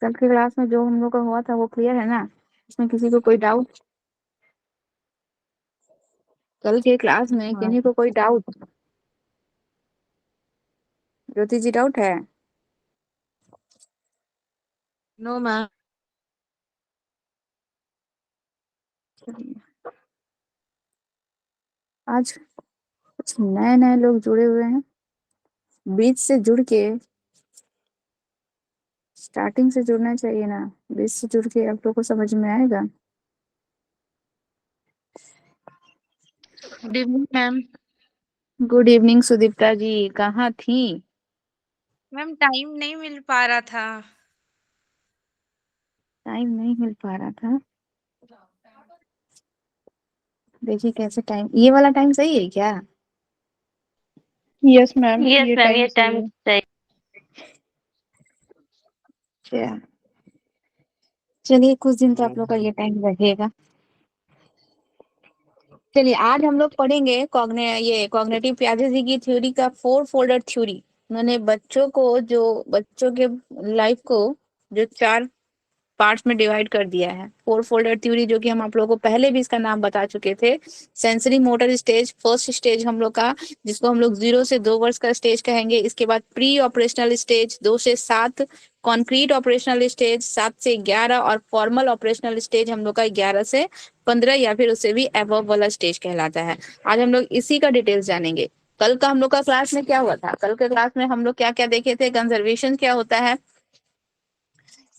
कल की क्लास में जो हम लोग का हुआ था वो क्लियर है ना? इसमें किसी को कोई डाउट? कल के क्लास में हाँ। किन्हीं को कोई डाउट? ज्योति जी, डाउट है? No ma'am. आज कुछ नए नए लोग जुड़े हुए हैं। बीच से जुड़ के, स्टार्टिंग से जुड़ना चाहिए ना। बीच से जुड़ के आप लोग को समझ में आएगा। Good evening ma'am. Good evening Sudipta ji, कहाँ थी? मैम टाइम नहीं मिल पा रहा था। टाइम नहीं मिल पा रहा था? देखिए कैसे टाइम, ये वाला टाइम सही है क्या? यस मैम, यस ये मैम, टाइम ये सही टाइम है। सही। क्या? चलिए, कुछ दिन तो आप लोग का ये टाइम रहेगा। चलिए, आज हम लोग पढ़ेंगे ये कॉग्निटिव पियाजे जी की थ्योरी का फोर फोल्डेड थ्योरी। उन्होंने बच्चों के लाइफ को जो चार पार्ट्स में डिवाइड कर दिया है। फोर फोल्डेड थ्योरी, जो कि हम आप लोगों को पहले भी इसका नाम बता चुके थे। Sensory motor stage, first stage हम लोग का, जिसको हम लोग 0 से 2 वर्ष का स्टेज कहेंगे। इसके बाद प्री ऑपरेशनल स्टेज 2 से 7, कॉन्क्रीट ऑपरेशनल स्टेज 7 से 11, और फॉर्मल ऑपरेशनल स्टेज हम लोग का 11 से 15 या फिर उससे भी अबव वाला स्टेज कहलाता है। आज हम लोग इसी का डिटेल्स जानेंगे। कल का हम लोग का क्लास में क्या हुआ था? कल के क्लास में हम लोग क्या क्या देखे थे? कंजर्वेशन क्या होता है,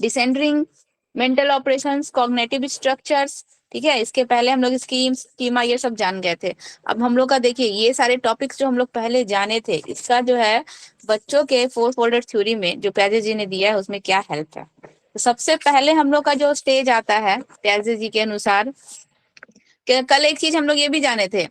डिसेंडरिंग, मेंटल ऑपरेशंस, कॉग्निटिव स्ट्रक्चर्स। ठीक है, इसके पहले हम लोग स्कीम स्कीमा ये सब जान गए थे। अब हम लोग का देखिए, ये सारे टॉपिक्स जो हम लोग पहले जाने थे, इसका जो है बच्चों के फोर फोल्डेड थ्योरी में जो प्याजे जी ने दिया है उसमें क्या हेल्प है। तो सबसे पहले हम लोग का जो स्टेज आता है प्याजे जी के अनुसार, कल एक चीज हम लोग ये भी जाने थे।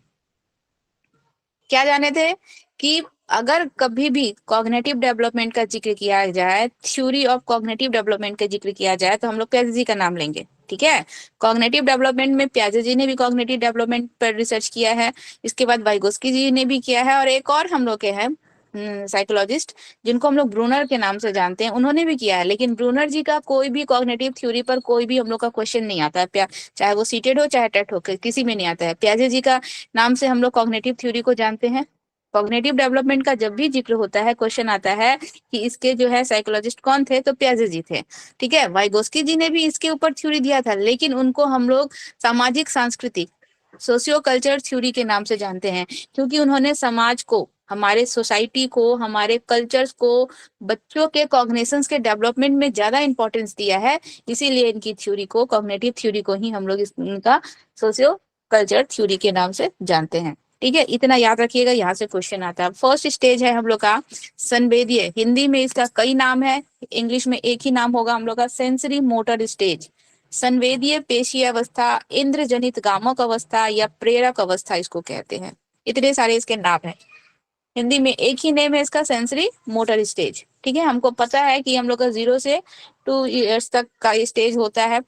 क्या जाने थे? कि अगर कभी भी कॉग्निटिव डेवलपमेंट का जिक्र किया जाए, थ्योरी ऑफ कॉग्निटिव डेवलपमेंट का जिक्र किया जाए, तो हम लोग प्याजे जी का नाम लेंगे। ठीक है, कॉग्निटिव डेवलपमेंट में प्याजे जी ने भी कॉग्निटिव डेवलपमेंट पर रिसर्च किया है। इसके बाद वाइगोस्की जी ने भी किया है, और एक और हम लोग के हैं साइकोलॉजिस्ट, जिनको हम लोग ब्रूनर के नाम से जानते हैं, उन्होंने भी किया है। लेकिन ब्रूनर जी का कोई भी कॉग्निटिव थ्योरी पर कोई भी हम लोग का क्वेश्चन नहीं आता है, चाहे वो सीटेड हो चाहे टेट हो, किसी में नहीं आता है। प्याजे जी का नाम से हम लोग कॉग्निटिव थ्योरी को जानते हैं। कॉग्निटिव डेवलपमेंट का जब भी जिक्र होता है, क्वेश्चन आता है कि इसके जो है साइकोलॉजिस्ट कौन थे, तो प्याजे जी थे। ठीक है, वाइगोस्की जी ने भी इसके ऊपर थ्योरी दिया था, लेकिन उनको हम लोग सामाजिक सांस्कृतिक, सोशियो कल्चर थ्योरी के नाम से जानते हैं, क्योंकि उन्होंने समाज को, हमारे सोसाइटी को, हमारे कल्चर्स को, बच्चों के कॉग्निशंस के डेवलपमेंट में ज्यादा इंपॉर्टेंस दिया है। इसीलिए इनकी थ्योरी को, कॉग्निटिव थ्योरी को ही हम लोग इनका सोशियो कल्चर थ्योरी के नाम से जानते हैं। ठीक है, इतना याद रखिएगा, यहाँ से क्वेश्चन आता है। फर्स्ट स्टेज है हम लोग का संवेदीय, हिंदी में इसका कई नाम है, इंग्लिश में एक ही नाम होगा हम लोग का, सेंसरी मोटर स्टेज। संवेदीय पेशी अवस्था, इंद्रजनित गामक अवस्था या प्रेरक अवस्था इसको कहते हैं। इतने सारे इसके नाम हैं। हिंदी में एक ही नेम है इसका, सेंसरी मोटर स्टेज। ठीक है, हमको पता है कि हम लोग का 0 से 2 इयर्स तक का स्टेज होता है।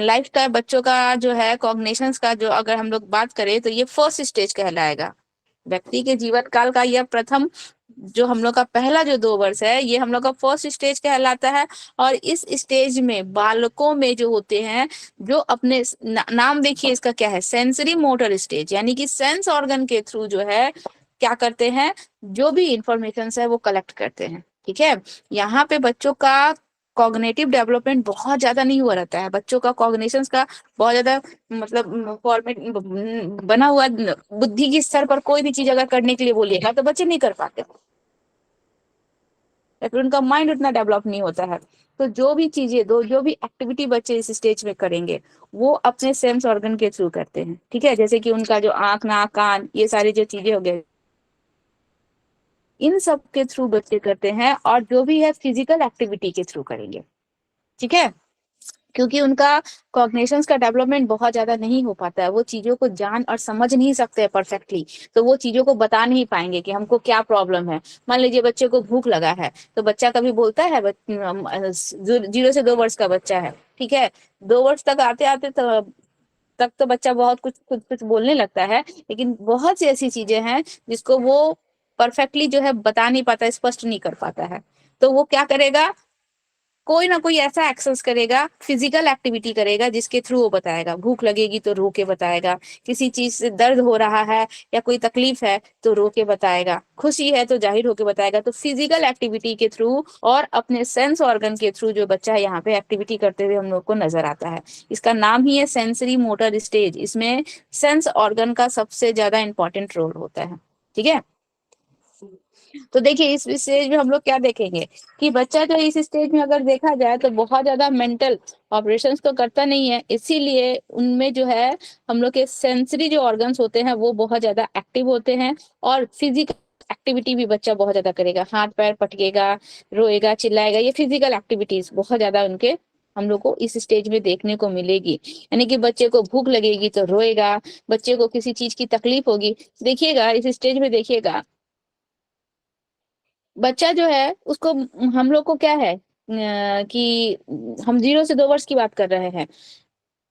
लाइफ का बच्चों का जो है कॉग्निशंस का, जो अगर हम लोग बात करें तो ये फर्स्ट स्टेज कहलाएगा। व्यक्ति के जीवन काल का यह प्रथम, जो हम लोग का पहला जो 2 वर्ष है, ये हम लोग का फर्स्ट स्टेज कहलाता है। और इस स्टेज में बालकों में जो होते हैं, जो अपने नाम देखिए इसका क्या है, सेंसरी मोटर स्टेज, यानी कि सेंस ऑर्गन के थ्रू जो है क्या करते हैं, जो भी इंफॉर्मेशन है वो कलेक्ट करते हैं। ठीक है, यहाँ पे बच्चों का कॉग्निटिव डेवलपमेंट बहुत ज्यादा नहीं हुआ रहता है, बच्चों का कॉग्निशन का बहुत ज्यादा मतलब फॉर्मेट बना हुआ बुद्धि के स्तर पर कोई भी चीज अगर करने के लिए बोलिएगा तो बच्चे नहीं कर पाते, या फिर उनका माइंड उतना डेवलप नहीं होता है। तो जो भी एक्टिविटी बच्चे इस स्टेज में करेंगे, वो अपने सेंस ऑर्गन के थ्रू करते हैं। ठीक है, जैसे कि उनका जो आंख, नाक, कान, ये सारी जो चीजें हो गई, इन सब के थ्रू बच्चे करते हैं, और जो भी है फिजिकल एक्टिविटी के थ्रू करेंगे। ठीक है, क्योंकि उनका कॉग्निशंस का डेवलपमेंट बहुत ज्यादा नहीं हो पाता है, वो चीजों को जान और समझ नहीं सकते हैं परफेक्टली, तो वो चीजों को बता नहीं पाएंगे कि हमको क्या प्रॉब्लम है। मान लीजिए बच्चे को भूख लगा है, तो बच्चा कभी बोलता है, 0 से 2 वर्ष का बच्चा है, ठीक है, 2 वर्ष तक आते आते तक तो बच्चा बहुत कुछ कुछ कुछ बोलने लगता है, लेकिन बहुत सी ऐसी चीजें हैं जिसको वो परफेक्टली जो है बता नहीं पाता, स्पष्ट नहीं कर पाता है। तो वो क्या करेगा, कोई ना कोई ऐसा एक्सेस करेगा, फिजिकल एक्टिविटी करेगा जिसके थ्रू वो बताएगा। भूख लगेगी तो रो के बताएगा, किसी चीज से दर्द हो रहा है या कोई तकलीफ है तो रो के बताएगा, खुशी है तो जाहिर होके बताएगा। तो फिजिकल एक्टिविटी के थ्रू और अपने सेंस ऑर्गन के थ्रू जो बच्चा है यहाँ पे एक्टिविटी करते हुए हम लोग को नजर आता है। इसका नाम ही है सेंसरी मोटर स्टेज। इसमें सेंस ऑर्गन का सबसे ज्यादा इंपॉर्टेंट रोल होता है। ठीक है, तो देखिए इस स्टेज में हम लोग क्या देखेंगे कि बच्चा जो इस स्टेज में अगर देखा जाए तो बहुत ज्यादा मेंटल ऑपरेशंस तो करता नहीं है, इसीलिए उनमें जो है हम लोग के सेंसरी जो ऑर्गन्स होते हैं वो बहुत ज्यादा एक्टिव होते हैं। और फिजिकल एक्टिविटी भी बच्चा बहुत ज्यादा करेगा, हाथ पैर पटकेगा, रोएगा, चिल्लाएगा, ये फिजिकल एक्टिविटीज बहुत ज्यादा उनके हम लोग को इस स्टेज में देखने को मिलेगी। यानी कि बच्चे को भूख लगेगी तो रोएगा, बच्चे को किसी चीज की तकलीफ होगी, देखिएगा इस स्टेज में देखिएगा बच्चा जो है उसको हम लोग को क्या है कि हम 0 से 2 वर्ष की बात कर रहे हैं।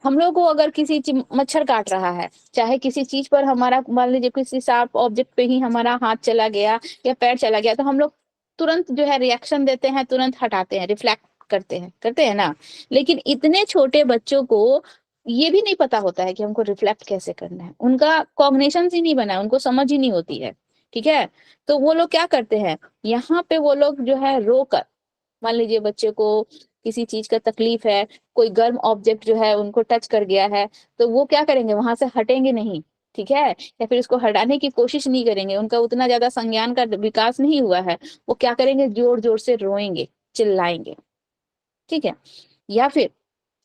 हम लोग को अगर किसी मच्छर काट रहा है, चाहे किसी चीज पर हमारा मान लीजिए किसी शार्प ऑब्जेक्ट पे ही हमारा हाथ चला गया या पैर चला गया, तो हम लोग तुरंत जो है रिएक्शन देते हैं, तुरंत हटाते हैं, रिफ्लेक्ट करते हैं ना। लेकिन इतने छोटे बच्चों को ये भी नहीं पता होता है कि हमको रिफ्लेक्ट कैसे करना है, उनका कॉग्निशन ही नहीं बना है, उनको समझ ही नहीं होती है। ठीक है, तो वो लोग क्या करते हैं, यहाँ पे वो लोग जो है रोकर, मान लीजिए बच्चे को किसी चीज का तकलीफ है, कोई गर्म ऑब्जेक्ट जो है उनको टच कर गया है, तो वो क्या करेंगे, वहां से हटेंगे नहीं। ठीक है, या फिर उसको हटाने की कोशिश नहीं करेंगे, उनका उतना ज्यादा संज्ञान का विकास नहीं हुआ है। वो क्या करेंगे, जोर जोर से रोएंगे, चिल्लाएंगे। ठीक है, या फिर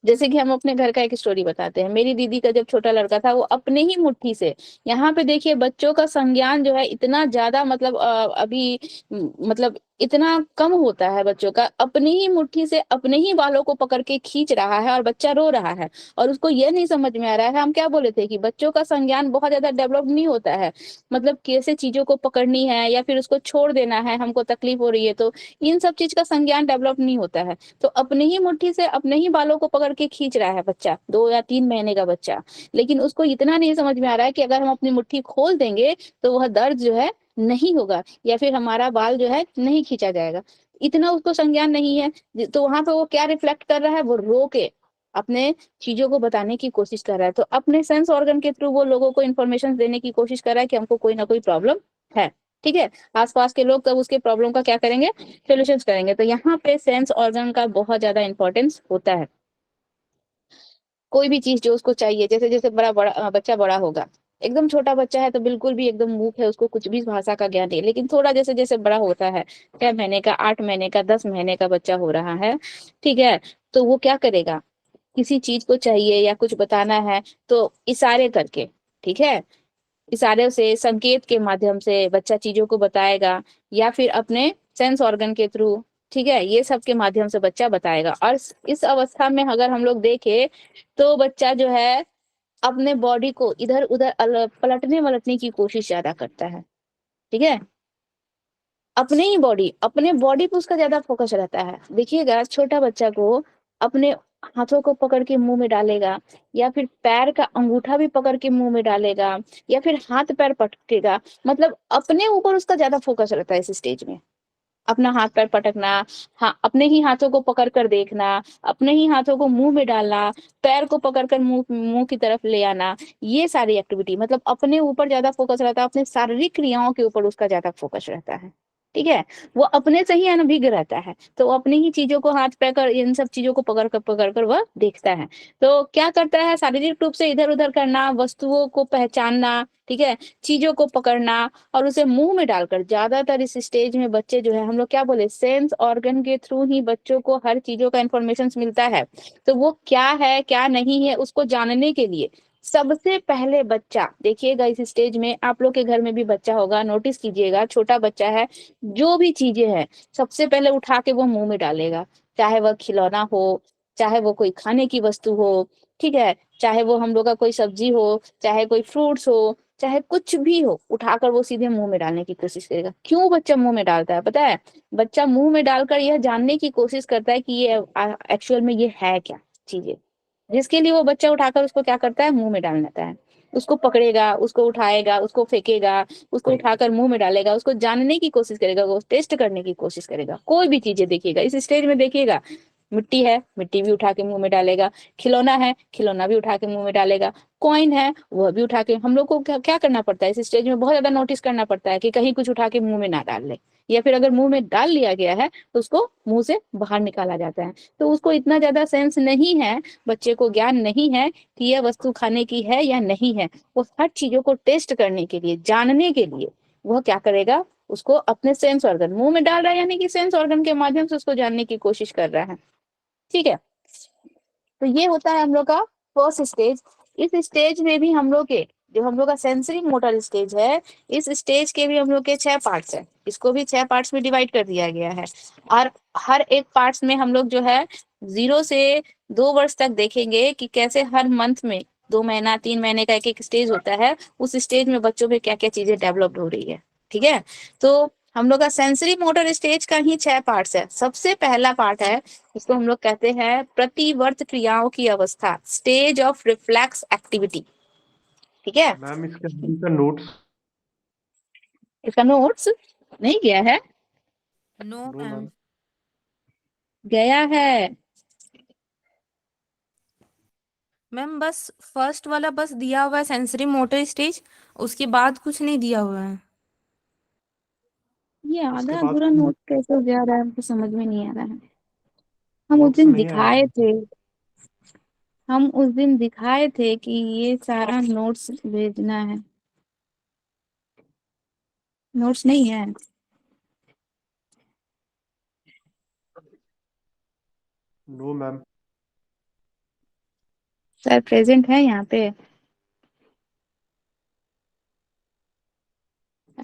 जैसे कि हम अपने घर का एक स्टोरी बताते हैं, मेरी दीदी का जब छोटा लड़का था वो अपने ही मुट्ठी से, यहाँ पे देखिए बच्चों का संज्ञान जो है इतना ज्यादा मतलब अभी मतलब इतना कम होता है बच्चों का, अपनी ही मुट्ठी से अपने ही बालों को पकड़ के खींच रहा है और बच्चा रो रहा है। और उसको ये नहीं समझ में आ रहा है, हम क्या बोले थे कि बच्चों का संज्ञान बहुत ज्यादा डेवलप नहीं होता है, मतलब कैसे चीजों को पकड़नी है या फिर उसको छोड़ देना है, हमको तकलीफ हो रही है तो इन सब चीज का संज्ञान डेवलप नहीं होता है। तो अपने ही मुट्ठी से अपने ही बालों को पकड़ के खींच रहा है बच्चा, 2 या 3 महीने का बच्चा। लेकिन उसको इतना नहीं समझ में आ रहा है कि अगर हम अपनी मुट्ठी खोल देंगे तो वह दर्द जो है नहीं होगा या फिर हमारा बाल जो है नहीं खींचा जाएगा, इतना उसको संज्ञान नहीं है। तो वहां पे वो क्या रिफ्लेक्ट कर रहा है, वो रो के अपने चीजों को बताने की कोशिश कर रहा है। तो अपने सेंस ऑर्गन के थ्रू वो लोगों को इन्फॉर्मेशन देने की कोशिश कर रहा है कि हमको कोई ना कोई प्रॉब्लम है। ठीक है, आसपास के लोग तब उसके प्रॉब्लम का क्या करेंगे, सोल्यूशंस करेंगे। तो यहाँ पे सेंस ऑर्गन का बहुत ज्यादा इंपॉर्टेंस होता है। कोई भी चीज जो उसको चाहिए, जैसे जैसे बच्चा बड़ा होगा, एकदम छोटा बच्चा है तो बिल्कुल भी एकदम मूक है, उसको कुछ भी भाषा का ज्ञान नहीं, लेकिन थोड़ा जैसे जैसे बड़ा होता है, 6 महीने का, 8 महीने का, 10 महीने का बच्चा हो रहा है, ठीक है, तो वो क्या करेगा, किसी चीज को चाहिए या कुछ बताना है तो इशारे करके, ठीक है, इशारे से, संकेत के माध्यम से बच्चा चीजों को बताएगा, या फिर अपने सेंस ऑर्गन के थ्रू, ठीक है, ये सब के माध्यम से बच्चा बताएगा। और इस अवस्था में अगर हम लोग देखें तो बच्चा जो है अपने बॉडी को इधर उधर पलटने वलटने की कोशिश ज्यादा करता है। ठीक है, अपने बॉडी पे उसका ज्यादा फोकस रहता है। देखिएगा छोटा बच्चा को अपने हाथों को पकड़ के मुंह में डालेगा, या फिर पैर का अंगूठा भी पकड़ के मुंह में डालेगा, या फिर हाथ पैर पटकेगा, मतलब अपने ऊपर उसका ज्यादा फोकस रहता है इस स्टेज में। अपना हाथ पैर पटकना, हाँ, अपने ही हाथों को पकड़ कर देखना, अपने ही हाथों को मुंह में डालना, पैर को पकड़ कर मुंह मुंह की तरफ ले आना, ये सारी एक्टिविटी मतलब अपने ऊपर ज्यादा फोकस रहता है, अपने शारीरिक क्रियाओं के ऊपर उसका ज्यादा फोकस रहता है। ठीक है, वो अपने से ही अनभिज्ञ रहता है, तो वो अपनी ही चीजों को हाथ पैर कर इन सब चीजों को पकड़ कर वह देखता है। तो क्या करता है, शारीरिक रूप से इधर उधर करना, वस्तुओं को पहचानना, ठीक है, चीजों को पकड़ना और उसे मुंह में डालकर, ज्यादातर इस स्टेज में बच्चे जो है हम लोग क्या बोले, सेंस ऑर्गन के थ्रू ही बच्चों को हर चीजों का इंफॉर्मेशन मिलता है। तो वो क्या है क्या नहीं है उसको जानने के लिए सबसे पहले बच्चा, देखिएगा इस स्टेज में आप लोग के घर में भी बच्चा होगा, नोटिस कीजिएगा, छोटा बच्चा है, जो भी चीजें हैं सबसे पहले उठा के वो मुंह में डालेगा, चाहे वह खिलौना हो, चाहे वो कोई खाने की वस्तु हो, ठीक है, चाहे वो हम लोग का कोई सब्जी हो, चाहे कोई फ्रूट्स हो, चाहे कुछ भी हो, उठाकर वो सीधे मुंह में डालने की कोशिश करेगा। क्यों बच्चा मुंह में डालता है पता है, बच्चा मुंह में डालकर यह जानने की कोशिश करता है कि ये एक्चुअल में ये है क्या चीजें, जिसके लिए वो बच्चा उठाकर उसको क्या करता है, मुंह में डाल देता है। उसको पकड़ेगा, उसको उठाएगा, उसको फेंकेगा, उसको उठाकर मुंह में डालेगा, उसको जानने की कोशिश करेगा, वो टेस्ट करने की कोशिश करेगा। कोई भी चीजें देखिएगा इस स्टेज में देखिएगा, मिट्टी है, मिट्टी भी उठा के मुंह में डालेगा। खिलौना है, खिलौना भी उठा के मुंह में डालेगा। कॉइन है, वह भी उठा के, हम लोग को क्या क्या करना पड़ता है इस स्टेज में, बहुत ज्यादा नोटिस करना पड़ता है कि कहीं कुछ उठा के मुंह में ना डाल ले, या फिर अगर मुंह में डाल लिया गया है तो उसको मुंह से बाहर निकाला जाता है। तो उसको इतना ज्यादा सेंस नहीं है, बच्चे को ज्ञान नहीं है कि यह वस्तु खाने की है या नहीं है। वो हर चीजों को टेस्ट करने के लिए, जानने के लिए वह क्या करेगा, उसको अपने सेंस ऑर्गन मुंह में डाल रहा है, यानी कि सेंस ऑर्गन के माध्यम से उसको जानने की कोशिश कर रहा है। ठीक है, तो ये होता है हम लोग का फर्स्ट स्टेज। इस स्टेज में भी हम लोग के जो हम लोग का सेंसरी मोटर स्टेज है, इस स्टेज के भी हम लोग के 6 पार्ट्स है, इसको भी 6 पार्ट्स में डिवाइड कर दिया गया है। और हर एक पार्ट्स में हम लोग जो है 0 से 2 वर्ष तक देखेंगे कि कैसे हर मंथ में 2 महीना 3 महीने का एक एक स्टेज होता है, उस स्टेज में बच्चों में क्या क्या चीजें डेवलप्ड हो रही है। ठीक है, तो हम लोग का सेंसरी मोटर स्टेज का ही 6 पार्ट्स है। सबसे पहला पार्ट है, इसको हम लोग कहते हैं प्रतिवर्त क्रियाओं की अवस्था, स्टेज ऑफ रिफ्लेक्स एक्टिविटी। ठीक है, मैम इसके आगे का नोट्स। इसका नोट्स नहीं गया है? No no ma'am. मैम। गया है। मैम बस फर्स्ट वाला बस दिया हुआ है सेंसरी मोटर स्टेज, उसके बाद कुछ नहीं दिया हुआ है। ये उसके आधा बाद अधूरा नोट कैसे जा रहा है, हमको समझ में नहीं आ रहा है। हम उस नोट्स दिन नहीं आया दिखाए मैम। थे, हम उस दिन दिखाए थे कि ये सारा नोट्स भेजना है। नोट्स नहीं है नो मैम। सर, प्रेजेंट है यहाँ पे।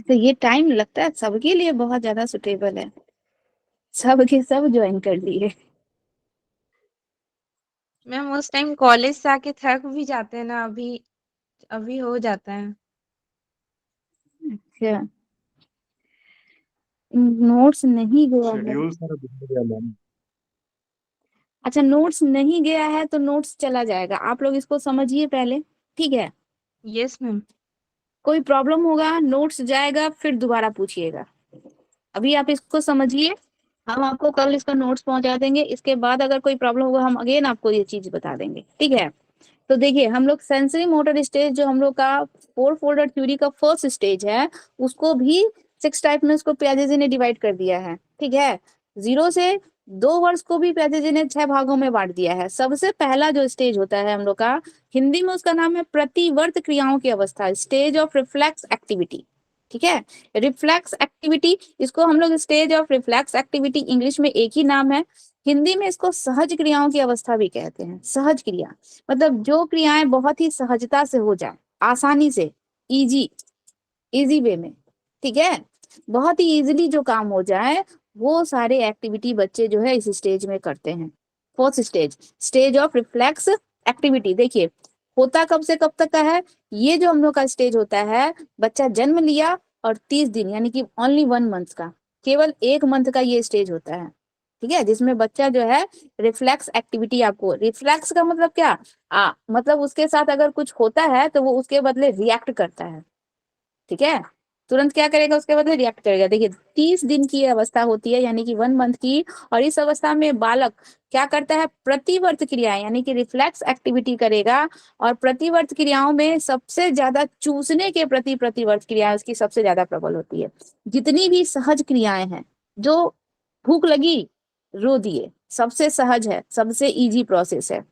तो ये टाइम लगता है सबके लिए बहुत ज्यादा सुटेबल है, सब के सब ज्वाइन कर लिए। मैम उस टाइम कॉलेज से आके थक भी जाते हैं ना, अभी अभी हो जाता है। अच्छा, नोट्स नहीं गया है। शेड्यूल सारा बिगड़ गया मैम। अच्छा, नोट्स नहीं गया है तो नोट्स चला जाएगा, आप लोग इसको समझिए पहले। ठीक है, यस मैम। कोई प्रॉब्लम होगा नोट्स जाएगा फिर दोबारा पूछिएगा। अभी आप इसको समझिए, हम आपको कल इसका नोट्स पहुंचा देंगे, इसके बाद अगर कोई प्रॉब्लम होगा हम अगेन आपको ये चीज बता देंगे। ठीक है, तो देखिए हम लोग सेंसरी मोटर स्टेज जो हम लोग का 4 फोल्डर थ्योरी का फर्स्ट स्टेज है, उसको भी 6 टाइप में उसको पियाजे ने डिवाइड कर दिया है। ठीक है, 0 से 2 वर्ष को भी पियाजे ने 6 भागों में बांट दिया है। सबसे पहला जो स्टेज होता है हम लोग का, हिंदी में उसका नाम है प्रतिवर्त क्रियाओं की अवस्था, स्टेज ऑफ रिफ्लेक्स एक्टिविटी। ठीक है, रिफ्लेक्स एक्टिविटी, इसको हम लोग stage of reflex activity, English में एक ही नाम है, हिंदी में इसको सहज क्रियाओं की अवस्था भी कहते हैं। सहज क्रिया मतलब जो क्रियाएं बहुत ही सहजता से हो जाए, आसानी से, इजी इजी वे में। ठीक है, बहुत ही इजीली जो काम हो जाए, वो सारे एक्टिविटी बच्चे जो है इस स्टेज में करते हैं। Fourth stage, stage of reflex activity, देखिए होता कब से कब तक का है। ये जो हम लोग का स्टेज होता है, बच्चा जन्म लिया और 30 दिन यानी कि ओनली 1 मंथ का, केवल 1 मंथ का ये स्टेज होता है। ठीक है, जिसमें बच्चा जो है रिफ्लेक्स एक्टिविटी, आपको रिफ्लेक्स का मतलब क्या, मतलब उसके साथ अगर कुछ होता है तो वो उसके बदले रिएक्ट करता है। ठीक है, तुरंत क्या करेगा, उसके बदले रिएक्ट करेगा। देखिए 30 दिन की ये अवस्था होती है, यानी कि 1 मंथ की, और इस अवस्था में बालक क्या करता है, प्रतिवर्त क्रियाएं यानी कि रिफ्लेक्स एक्टिविटी करेगा। और प्रतिवर्त क्रियाओं में सबसे ज्यादा चूसने के प्रति प्रतिवर्त क्रियाएं उसकी सबसे ज्यादा प्रबल होती है। जितनी भी सहज क्रियाएं हैं, जो भूख लगी रो दिए, सबसे सहज है, सबसे इजी प्रोसेस है।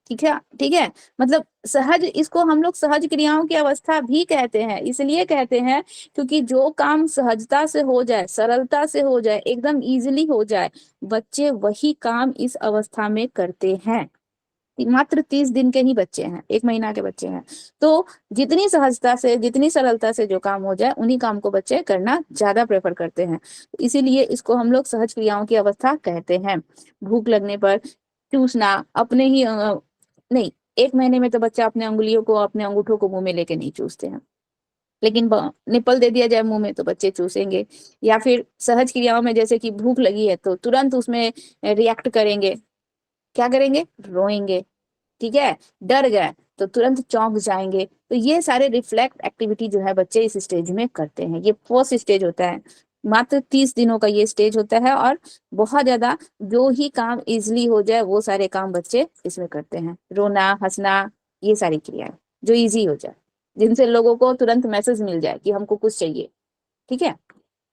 ठीक है, ठीक है, मतलब सहज, इसको हम लोग सहज क्रियाओं की अवस्था भी कहते हैं, इसलिए कहते हैं क्योंकि जो काम सहजता से हो जाए, सरलता से हो जाए, एकदम इजीली हो जाए, बच्चे वही काम इस अवस्था में करते हैं। मात्र 30 दिन के ही बच्चे हैं, 1 महीना के बच्चे हैं, तो जितनी सहजता से, जितनी सरलता से जो काम हो जाए, उन्हीं काम को बच्चे करना ज्यादा प्रेफर करते हैं। इसीलिए इसको हम लोग सहज क्रियाओं की अवस्था कहते हैं। भूख लगने पर चूसना, अपने ही नहीं, 1 महीने में तो बच्चा अपने अंगुलियों को, अपने अंगूठों को मुंह में लेके नहीं चूसते हैं, लेकिन निपल दे दिया जाए मुंह में तो बच्चे चूसेंगे। या फिर सहज क्रियाओं में जैसे कि भूख लगी है तो तुरंत उसमें रिएक्ट करेंगे, क्या करेंगे, रोएंगे। ठीक है, डर गए तो तुरंत चौंक जाएंगे। तो ये सारे रिफ्लेक्ट एक्टिविटी जो है बच्चे इस स्टेज में करते हैं, ये फर्स्ट स्टेज होता है। मात्र 30 दिनों का ये स्टेज होता है, और बहुत ज्यादा जो ही काम इजिली हो जाए वो सारे काम बच्चे इसमें करते हैं। रोना, हंसना, ये सारी क्रियाएं जो इजी हो जाए, जिनसे लोगों को तुरंत मैसेज मिल जाए कि हमको कुछ चाहिए। ठीक है,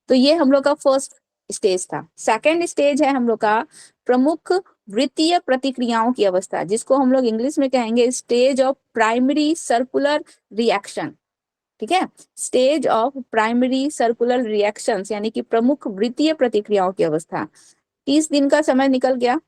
तो ये हम लोग का फर्स्ट स्टेज था। सेकंड स्टेज है हम लोग का प्रमुख वृत्तीय प्रतिक्रियाओं की अवस्था, जिसको हम लोग इंग्लिश में कहेंगे stage of primary circular reaction. ठीक है, stage of primary circular reactions, यानी कि प्रमुख वृत्तीय प्रतिक्रियाओं की अवस्था। 30 दिन का समय निकल गया,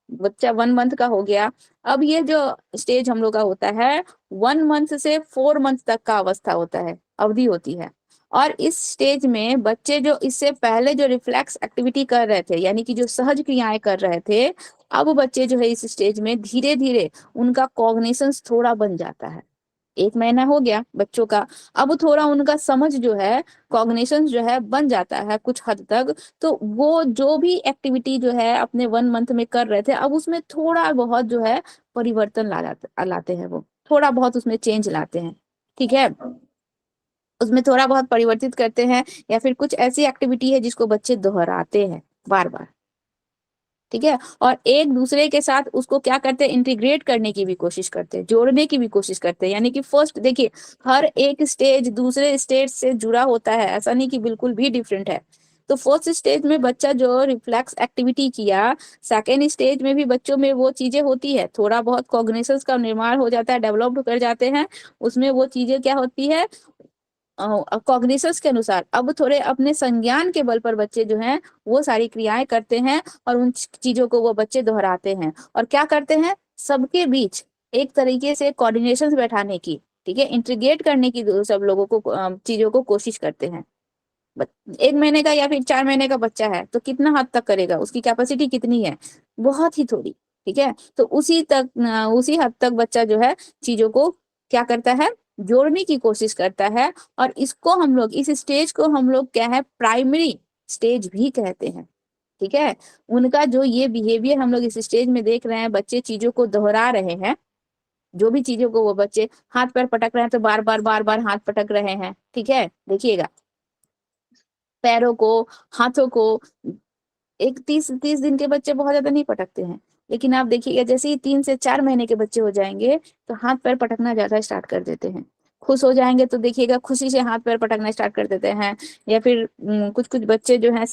बच्चा 1 मंथ का हो गया। अब ये जो स्टेज हम लोग का होता है 1 मंथ से 4 मंथ तक का अवस्था होता है, अवधि होती है। और इस स्टेज में बच्चे जो इससे पहले जो रिफ्लेक्स एक्टिविटी कर रहे थे, यानी कि जो सहज क्रियाएं कर रहे थे, अब बच्चे जो है इस स्टेज में धीरे धीरे उनका कॉग्निशंस थोड़ा बन जाता है। 1 महीना हो गया बच्चों का, अब थोड़ा उनका समझ जो है, कॉग्निशन जो है बन जाता है कुछ हद तक। तो वो जो भी एक्टिविटी जो है अपने 1 मंथ में कर रहे थे, अब उसमें थोड़ा बहुत जो है परिवर्तन लाते हैं, वो थोड़ा बहुत उसमें चेंज लाते हैं। ठीक है, उसमें थोड़ा बहुत परिवर्तित करते हैं, या फिर कुछ ऐसी एक्टिविटी है जिसको बच्चे दोहराते हैं बार बार। ठीक है, और एक दूसरे के साथ उसको क्या करते हैं, इंटीग्रेट करने की भी कोशिश करते हैं, जोड़ने की भी कोशिश करते हैं। यानी कि फर्स्ट देखिए, हर एक स्टेज दूसरे स्टेज से जुड़ा होता है, ऐसा नहीं कि बिल्कुल भी डिफरेंट है। तो फर्स्ट स्टेज में बच्चा जो रिफ्लेक्स एक्टिविटी किया, सेकेंड स्टेज में भी बच्चों में वो चीजें होती है, थोड़ा बहुत कॉग्निशंस का निर्माण हो जाता है, डेवलप्ड कर जाते हैं। उसमें वो चीजें क्या होती है, कॉग्निशंस के अनुसार अब थोड़े अपने संज्ञान के बल पर बच्चे जो हैं वो सारी क्रियाएं करते हैं, और उन चीजों को वो बच्चे दोहराते हैं। और क्या करते हैं, सबके बीच एक तरीके से कोऑर्डिनेशन बैठाने की, ठीक है, इंटीग्रेट करने की सब लोगों को चीजों को कोशिश करते हैं। 1 महीने का या फिर 4 महीने का बच्चा है तो कितना हद तक करेगा, उसकी कैपेसिटी कितनी है, बहुत ही थोड़ी। ठीक है, तो उसी हद तक बच्चा जो है चीजों को क्या करता है, जोड़ने की कोशिश करता है। और इसको हम लोग, इस स्टेज को हम लोग क्या है, प्राइमरी स्टेज भी कहते हैं। ठीक है, उनका जो ये बिहेवियर हम लोग इस स्टेज में देख रहे हैं, बच्चे चीजों को दोहरा रहे हैं, जो भी चीजों को वो बच्चे हाथ पैर पटक रहे हैं तो बार बार हाथ पटक रहे हैं। ठीक है, देखिएगा पैरों को, हाथों को। एक 30 दिन के बच्चे बहुत ज्यादा नहीं पटकते हैं, लेकिन आप देखिएगा जैसे ही 3 से 4 महीने के बच्चे हो जाएंगे तो हाथ पैर पटकना ज्यादा स्टार्ट कर देते हैं। खुश हो जाएंगे तो देखिएगा खुशी से हाथ पैर पटकना स्टार्ट कर देते हैं। या फिर कुछ कुछ बच्चे जो हैं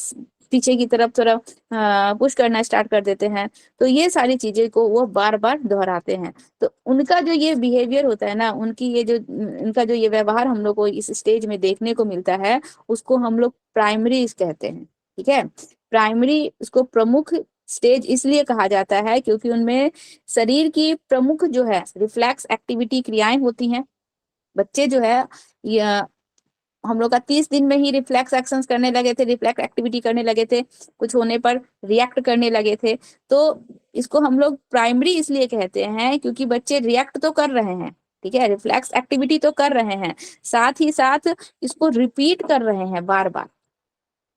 पीछे की तरफ थोड़ा पुश करना स्टार्ट कर देते हैं। तो ये सारी चीजें को वो बार बार दोहराते हैं। तो उनका जो ये बिहेवियर होता है ना, उनका जो ये व्यवहार हम लोग को इस स्टेज में देखने को मिलता है, उसको हम लोग प्राइमरी कहते हैं। ठीक है, प्राइमरी इसको प्रमुख स्टेज इसलिए कहा जाता है क्योंकि उनमें शरीर की प्रमुख जो है रिफ्लेक्स एक्टिविटी क्रियाएं होती हैं। बच्चे जो है ये हम लोग का 30 दिन में ही रिफ्लेक्स एक्शंस करने लगे थे, रिफ्लेक्स एक्टिविटी करने लगे थे, कुछ होने पर रिएक्ट करने लगे थे। तो इसको हम लोग प्राइमरी इसलिए कहते हैं क्योंकि बच्चे रिएक्ट तो कर रहे हैं, ठीक है, रिफ्लेक्स एक्टिविटी तो कर रहे हैं, साथ ही साथ इसको रिपीट कर रहे हैं बार बार।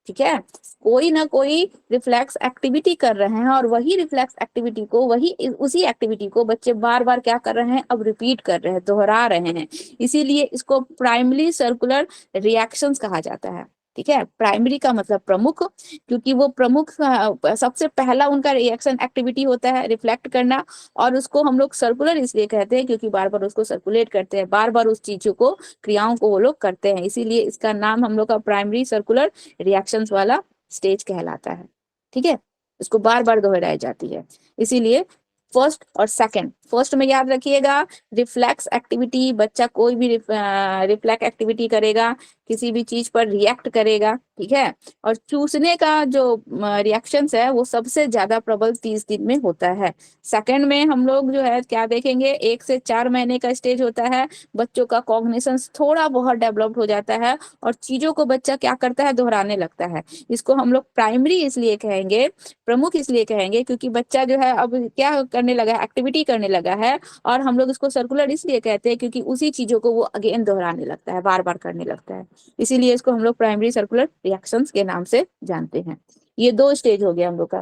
ठीक है, कोई ना कोई रिफ्लेक्स एक्टिविटी कर रहे हैं, और वही रिफ्लेक्स एक्टिविटी को, वही उसी एक्टिविटी को बच्चे बार बार क्या कर रहे हैं, अब रिपीट कर रहे हैं, दोहरा रहे हैं। इसीलिए इसको प्राइमरी सर्कुलर रिएक्शंस कहा जाता है। ठीक है, प्राइमरी का मतलब प्रमुख, क्योंकि वो प्रमुख सबसे पहला उनका रिएक्शन एक्टिविटी होता है रिफ्लेक्ट करना। और उसको हम लोग सर्कुलर इसलिए कहते हैं क्योंकि बार बार उसको सर्कुलेट करते हैं, बार बार उस चीजों को, क्रियाओं को वो लोग करते हैं, इसीलिए इसका नाम हम लोग का प्राइमरी सर्कुलर रिएक्शंस वाला स्टेज कहलाता है। ठीक है, इसको बार बार दोहराई जाती है। इसीलिए फर्स्ट और सेकंड, फर्स्ट में याद रखिएगा रिफ्लेक्स एक्टिविटी, बच्चा कोई भी रिफ्लेक्स एक्टिविटी करेगा, किसी भी चीज पर रिएक्ट करेगा। ठीक है, और चूसने का जो रिएक्शंस है वो सबसे ज्यादा प्रबल 30 दिन में होता है। सेकंड में हम लोग जो है क्या देखेंगे, 1 से 4 महीने का स्टेज होता है, बच्चों का कॉग्निशन थोड़ा बहुत डेवलप्ड हो जाता है, और चीजों को बच्चा क्या करता है, दोहराने लगता है। इसको हम लोग प्राइमरी इसलिए कहेंगे, प्रमुख इसलिए कहेंगे क्योंकि बच्चा जो है अब क्या करने लगा है, एक्टिविटी करने लगा है। और हम लोग इसको सर्कुलर इसलिए कहते हैं क्योंकि उसी चीजों को वो अगेन दोहराने लगता है, बार बार करने लगता है। इसीलिए इसको हम लोग प्राइमरी सर्कुलर रिएक्शंस के नाम से जानते हैं। ये 2 स्टेज हो गया हम लोग का।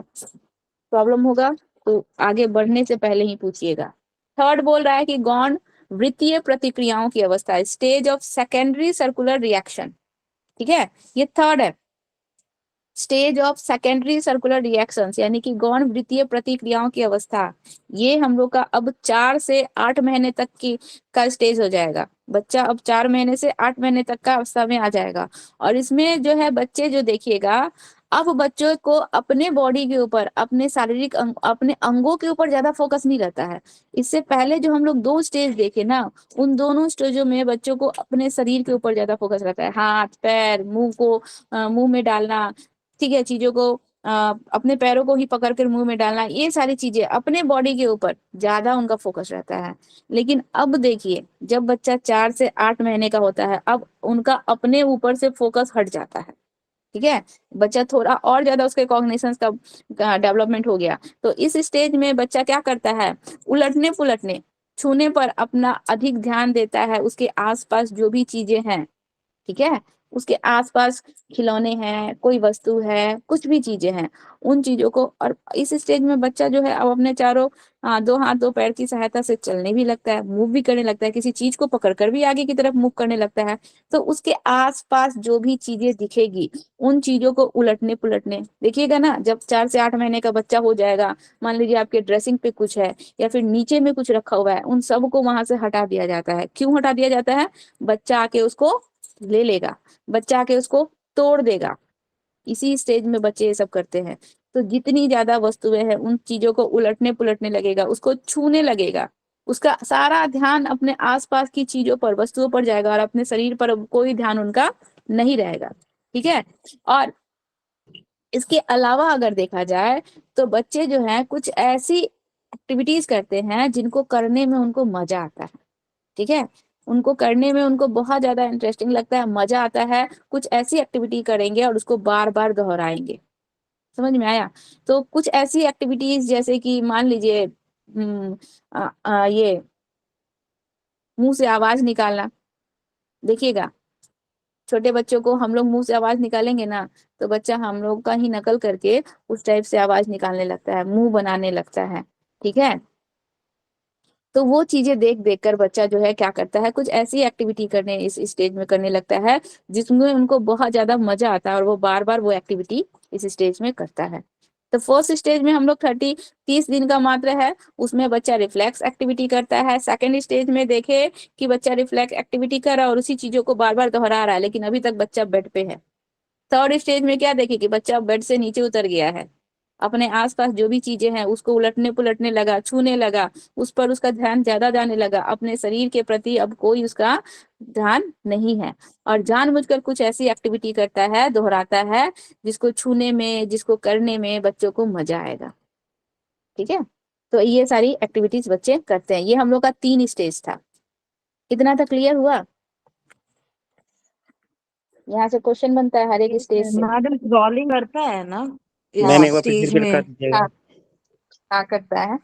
प्रॉब्लम होगा तो आगे बढ़ने से पहले ही पूछिएगा। थर्ड बोल रहा है कि गौण वृत्तीय प्रतिक्रियाओं की अवस्था, stage of secondary circular reaction. ठीक है, ये थर्ड है। Stage of secondary circular reactions यानी कि गौण वृत्तीय प्रतिक्रियाओं की अवस्था, ये हम लोग का अब 4 से 8 महीने तक की का स्टेज हो जाएगा। बच्चा अब 4 महीने से 8 महीने तक का अवस्था में आ जाएगा। और इसमें जो है बच्चे जो देखिएगा, अब बच्चों को अपने बॉडी के ऊपर, अपने शारीरिक अपने अंगों के ऊपर ज्यादा फोकस नहीं रहता है। इससे पहले जो हम लोग 2 स्टेज देखे ना, उन दोनों स्टेजों में बच्चों को अपने शरीर के ऊपर ज्यादा फोकस रहता है। हाथ, पैर, मुंह को मुंह में डालना, ठीक है, चीजों को अपने पैरों को ही पकड़कर मुंह में डालना, ये सारी चीजें अपने बॉडी के ऊपर ज्यादा उनका फोकस रहता है। लेकिन अब देखिए, जब बच्चा 4 से 8 महीने का होता है, अब उनका अपने ऊपर से फोकस हट जाता है। ठीक है, बच्चा थोड़ा और ज्यादा उसके कॉग्निशन का डेवलपमेंट हो गया। तो इस स्टेज में बच्चा क्या करता है, उलटने पुलटने, छूने पर अपना अधिक ध्यान देता है। उसके आसपास जो भी चीजें हैं, ठीक है, उसके आसपास खिलौने हैं, कोई वस्तु है, कुछ भी चीजें हैं, उन चीजों को। और इस स्टेज में बच्चा जो है अब अपने चारों 2 हाथ 2 पैर की सहायता से चलने भी लगता है, मूव भी करने लगता है, किसी चीज को पकड़कर भी आगे की तरफ मूव करने लगता है। तो उसके आसपास जो भी चीजें दिखेगी, उन चीजों को उलटने पुलटने देखिएगा ना। जब 4 से 8 महीने का बच्चा हो जाएगा, मान लीजिए आपके ड्रेसिंग पे कुछ है या फिर नीचे में कुछ रखा हुआ है, उन सब को वहां से हटा दिया जाता है। क्यों हटा दिया जाता है? बच्चा आके उसको ले लेगा, बच्चा आके उसको तोड़ देगा। इसी स्टेज में बच्चे ये सब करते हैं। तो जितनी ज्यादा वस्तुएं हैं, उन चीजों को उलटने पुलटने लगेगा, उसको छूने लगेगा, उसका सारा ध्यान अपने आसपास की चीजों पर, वस्तुओं पर जाएगा, और अपने शरीर पर कोई ध्यान उनका नहीं रहेगा। ठीक है। और इसके अलावा अगर देखा जाए, तो बच्चे जो हैं कुछ ऐसी एक्टिविटीज करते हैं जिनको करने में उनको मजा आता है। ठीक है, उनको करने में उनको बहुत ज्यादा इंटरेस्टिंग लगता है, मजा आता है। कुछ ऐसी एक्टिविटी करेंगे और उसको बार बार दोहराएंगे। समझ में आया? तो कुछ ऐसी एक्टिविटीज जैसे कि मान लीजिए ये मुंह से आवाज निकालना। देखिएगा, छोटे बच्चों को हम लोग मुंह से आवाज निकालेंगे ना, तो बच्चा हम लोग का ही नकल करके उस टाइप से आवाज निकालने लगता है, मुंह बनाने लगता है। ठीक है, तो वो चीजें देख देख कर बच्चा जो है क्या करता है, कुछ ऐसी एक्टिविटी करने इस स्टेज में करने लगता है जिसमें उनको बहुत ज्यादा मजा आता है, और वो बार बार वो एक्टिविटी इस स्टेज में करता है। तो फर्स्ट स्टेज में हम लोग 30 दिन का मात्र है, उसमें बच्चा रिफ्लेक्स एक्टिविटी करता है। सेकंड स्टेज में देखे कि बच्चा रिफ्लेक्स एक्टिविटी कर रहा है और उसी चीजों को बार बार दोहरा रहा है, लेकिन अभी तक बच्चा बेड पे है। थर्ड स्टेज में क्या देखे कि बच्चा बेड से नीचे उतर गया है, अपने आसपास जो भी चीजें हैं उसको उलटने पुलटने लगा, छूने लगा, उस पर उसका ध्यान ज्यादा जाने लगा, अपने शरीर के प्रति अब कोई उसका ध्यान नहीं है, और जानबूझकर कुछ ऐसी एक्टिविटी करता है, दोहराता है, जिसको छूने में, जिसको करने में बच्चों को मजा आएगा। ठीक है, तो ये सारी एक्टिविटीज बच्चे करते हैं। ये हम लोग का 3 स्टेज था। कितना तक क्लियर हुआ? यहाँ से क्वेश्चन बनता है हर एक स्टेज से। मैडम क्रॉलिंग करता है ना हाँ इस मैम एक बार फिर स्टेज रिपीट में? कर दीजिएगा। हाँ, हाँ करता है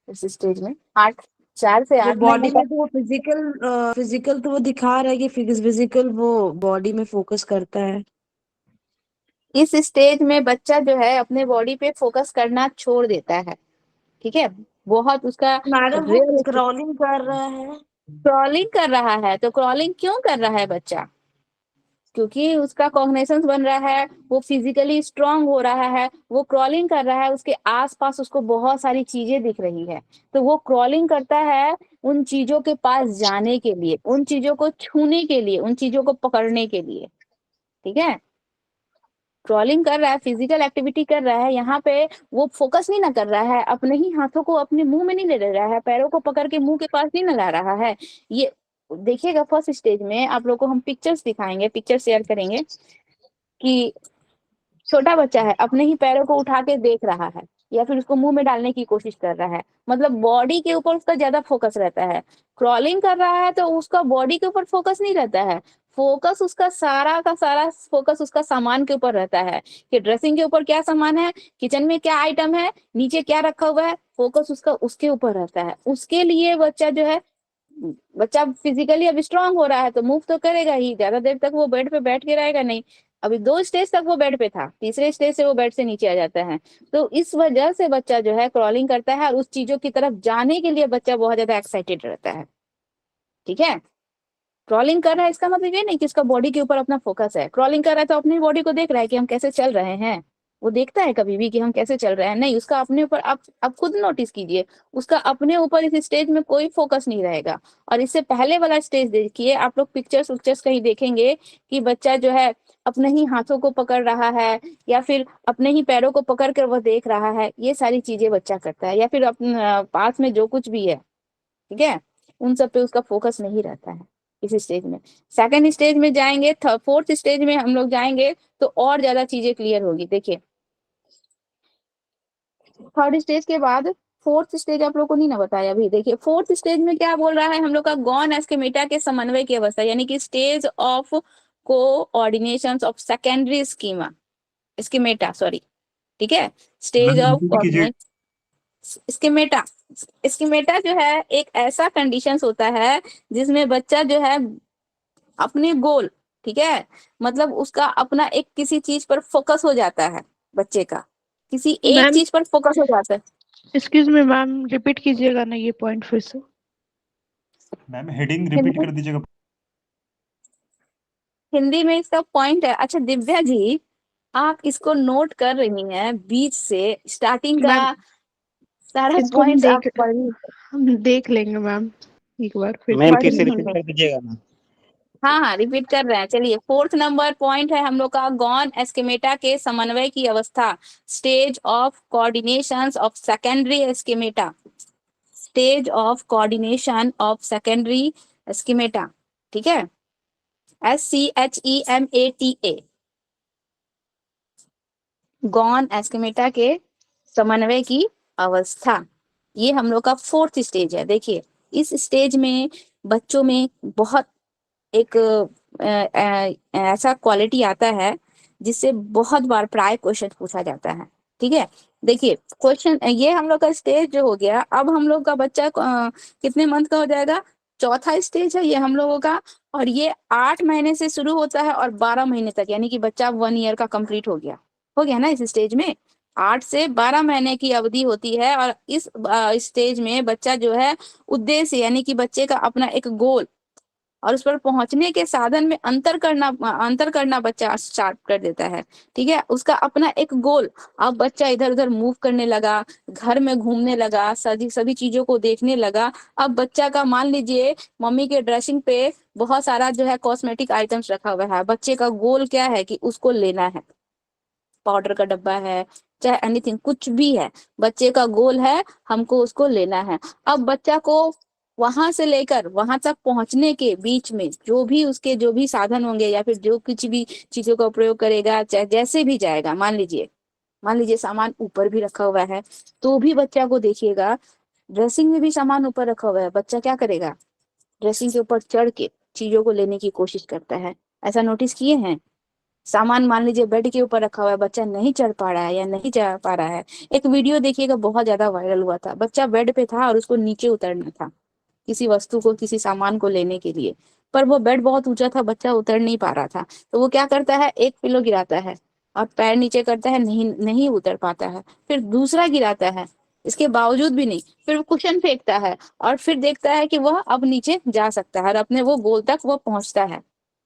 इस स्टेज में। 4 से 8 महीने बॉडी का में तो वो फिजिकल तो वो दिखा रहा है कि फिजिकल वो बॉडी में फोकस करता है। इस स्टेज में बच्चा जो है अपने बॉडी पे फोकस करना छोड़ देता है। ठीक है, बहुत उसका मैडम वो रेयर। क्रॉलिंग कर रहा है। क्रॉलिंग कर रहा है, तो क्रॉलिंग क्यों कर रहा है बच्चा? क्योंकि उसका कॉग्निशंस बन रहा है, वो फिजिकली स्ट्रांग हो रहा है, वो क्रॉलिंग कर रहा है, उसके आसपास उसको बहुत सारी चीजें दिख रही है, तो वो क्रॉलिंग करता है उन चीजों के पास जाने के लिए, उन चीजों को छूने के लिए, उन चीजों को पकड़ने के लिए। ठीक है, क्रॉलिंग कर रहा है, फिजिकल एक्टिविटी कर रहा है, यहाँ पे वो फोकस नहीं ना कर रहा है, अपने ही हाथों को अपने मुंह में नहीं ले रहा है, पैरों को पकड़ के मुंह के पास नहीं ना ला रहा है। ये देखिएगा, फर्स्ट स्टेज में आप लोग को हम पिक्चर्स दिखाएंगे, पिक्चर शेयर करेंगे कि छोटा बच्चा है, अपने ही पैरों को उठा के देख रहा है, या फिर उसको मुंह में डालने की कोशिश कर रहा है, मतलब बॉडी के ऊपर उसका ज्यादा फोकस रहता है। क्रॉलिंग कर रहा है तो उसका बॉडी के ऊपर फोकस नहीं रहता है, फोकस उसका सारा का सारा फोकस उसका सामान के ऊपर रहता है, कि ड्रेसिंग के ऊपर क्या सामान है, किचन में क्या आइटम है, नीचे क्या रखा हुआ है, फोकस उसका उसके ऊपर रहता है। उसके लिए बच्चा जो है, बच्चा फिजिकली अब स्ट्रांग हो रहा है तो मूव तो करेगा ही, ज्यादा देर तक वो बेड पे बैठ के रहेगा नहीं। अभी 2 स्टेज तक वो बेड पे था, तीसरे स्टेज से वो बेड से नीचे आ जाता है। तो इस वजह से बच्चा जो है क्रॉलिंग करता है, और उस चीजों की तरफ जाने के लिए बच्चा बहुत ज्यादा एक्साइटेड रहता है। ठीक है, क्रॉलिंग कर रहा है इसका मतलब ये नहीं कि उसका बॉडी के ऊपर अपना फोकस है। क्रॉलिंग कर रहा है तो अपनी बॉडी को देख रहा है कि हम कैसे चल रहे हैं। वो देखता है कभी भी कि हम कैसे चल रहे हैं? नहीं, उसका अपने ऊपर, आप खुद नोटिस कीजिए, उसका अपने ऊपर इस स्टेज में कोई फोकस नहीं रहेगा। और इससे पहले वाला स्टेज देखिए, आप लोग पिक्चर्स उक्चर्स कहीं देखेंगे कि बच्चा जो है अपने ही हाथों को पकड़ रहा है, या फिर अपने ही पैरों को पकड़ कर वह देख रहा है। ये सारी चीजें बच्चा करता है, या फिर अपने पास में जो कुछ भी है, ठीक है, उन सब पे उसका फोकस नहीं रहता है इस स्टेज में। सेकंड स्टेज में जाएंगे, फोर्थ स्टेज में हम लोग जाएंगे तो और ज्यादा चीजें क्लियर होगी। देखिए, थर्ड स्टेज के बाद फोर्थ स्टेज आप लोग को नहीं ना बताया अभी। देखिए, फोर्थ स्टेज में क्या बोल रहा है हम लोग का, गॉन एस्केमेटा के समन्वय की अवस्था, यानी कि stage of coordination of secondary schema, schemata, sorry, ठीक है, स्टेज मैम ऑफ रिपीट कीजिए। Coordinate schemata. स्कीमेटा जो है एक ऐसा कंडीशंस होता है जिसमें बच्चा जो है अपने गोल, ठीक है, मतलब उसका अपना एक किसी चीज पर फोकस हो जाता है, बच्चे का किसी एक मैम चीज पर फोकस हो जाता है। एक्सक्यूज मी मैम, रिपीट कीजिएगा ना ये पॉइंट फिर से। मैम हेडिंग रिपीट हिंदी कर दीजिएगा। हिंदी में इसका पॉइंट है। अच्छा दिव्या जी, आप इसको नोट कर रही हैं, बीच से स्टार्टिंग का मैम सारा इसको पॉइंट्स आप पढ़ रही हम देख लेंगे मैम एक बार फिर मैम से। फिर से रही रिपीट हैं। कर दीजिएगा ना। हाँ हाँ, रिपीट कर रहे हैं। चलिए, फोर्थ नंबर पॉइंट है हम लोग का, गॉन एस्केमेटा के समन्वय की अवस्था, stage of coordination of secondary schemata, stage of coordination of secondary schemata, ठीक है, SCHEMATA, गॉन एस्केमेटा के समन्वय की अवस्था, ये हम लोग का फोर्थ स्टेज है। देखिए, इस स्टेज में बच्चों में बहुत एक ऐसा क्वालिटी आता है जिससे बहुत बार प्राय क्वेश्चन पूछा जाता है, ठीक है। देखिए, क्वेश्चन ये हम लोग का स्टेज जो हो गया, अब हम लोग का बच्चा कितने मंथ का हो जाएगा? चौथा स्टेज है ये हम लोगों का। और ये 8 महीने से शुरू होता है और 12 महीने तक, यानी कि बच्चा 1 ईयर का कंप्लीट हो गया ना इस स्टेज में। 8 से 12 महीने की अवधि होती है। और इस स्टेज में बच्चा जो है उद्देश्य, यानी कि बच्चे का अपना एक गोल और उस पर पहुंचने के साधन में अंतर करना बच्चा स्टार्ट कर देता है, ठीक है, उसका अपना एक गोल। अब बच्चा इधर उधर मूव करने लगा, घर में घूमने लगा, सभी सभी चीजों को देखने लगा। अब बच्चा का मान लीजिए मम्मी के ड्रेसिंग पे बहुत सारा जो है कॉस्मेटिक आइटम्स रखा हुआ है, बच्चे का गोल क्या है कि उसको लेना है। पाउडर का डब्बा है, चाहे एनीथिंग, कुछ भी है, बच्चे का गोल है हमको उसको लेना है। अब बच्चा को वहां से लेकर वहां तक पहुंचने के बीच में जो भी उसके जो भी साधन होंगे, या फिर जो कुछ भी चीजों का प्रयोग करेगा, चाहे जैसे भी जाएगा, मान लीजिए सामान ऊपर भी रखा हुआ है तो भी बच्चा को देखिएगा, ड्रेसिंग में भी सामान ऊपर रखा हुआ है, बच्चा क्या करेगा? ड्रेसिंग के ऊपर चढ़ के चीजों को लेने की कोशिश करता है। ऐसा नोटिस किए हैं? सामान मान लीजिए बेड के ऊपर रखा हुआ है, बच्चा नहीं चढ़ पा रहा है या नहीं जा पा रहा है। एक वीडियो देखिएगा, बहुत ज्यादा वायरल हुआ था, बच्चा बेड पे था और उसको नीचे उतरना था किसी वस्तु को, किसी सामान को लेने के लिए, पर वो बेड बहुत ऊंचा था, बच्चा उतर नहीं पा रहा था। तो वो क्या करता है, एक पिलो गिराता है और पैर नीचे करता है, नहीं नहीं उतर पाता है, फिर दूसरा गिराता है, इसके बावजूद भी नहीं, फिर वो कुशन फेंकता है और फिर देखता है कि वह अब नीचे जा सकता है और अपने वो गोल तक वो पहुंचता है।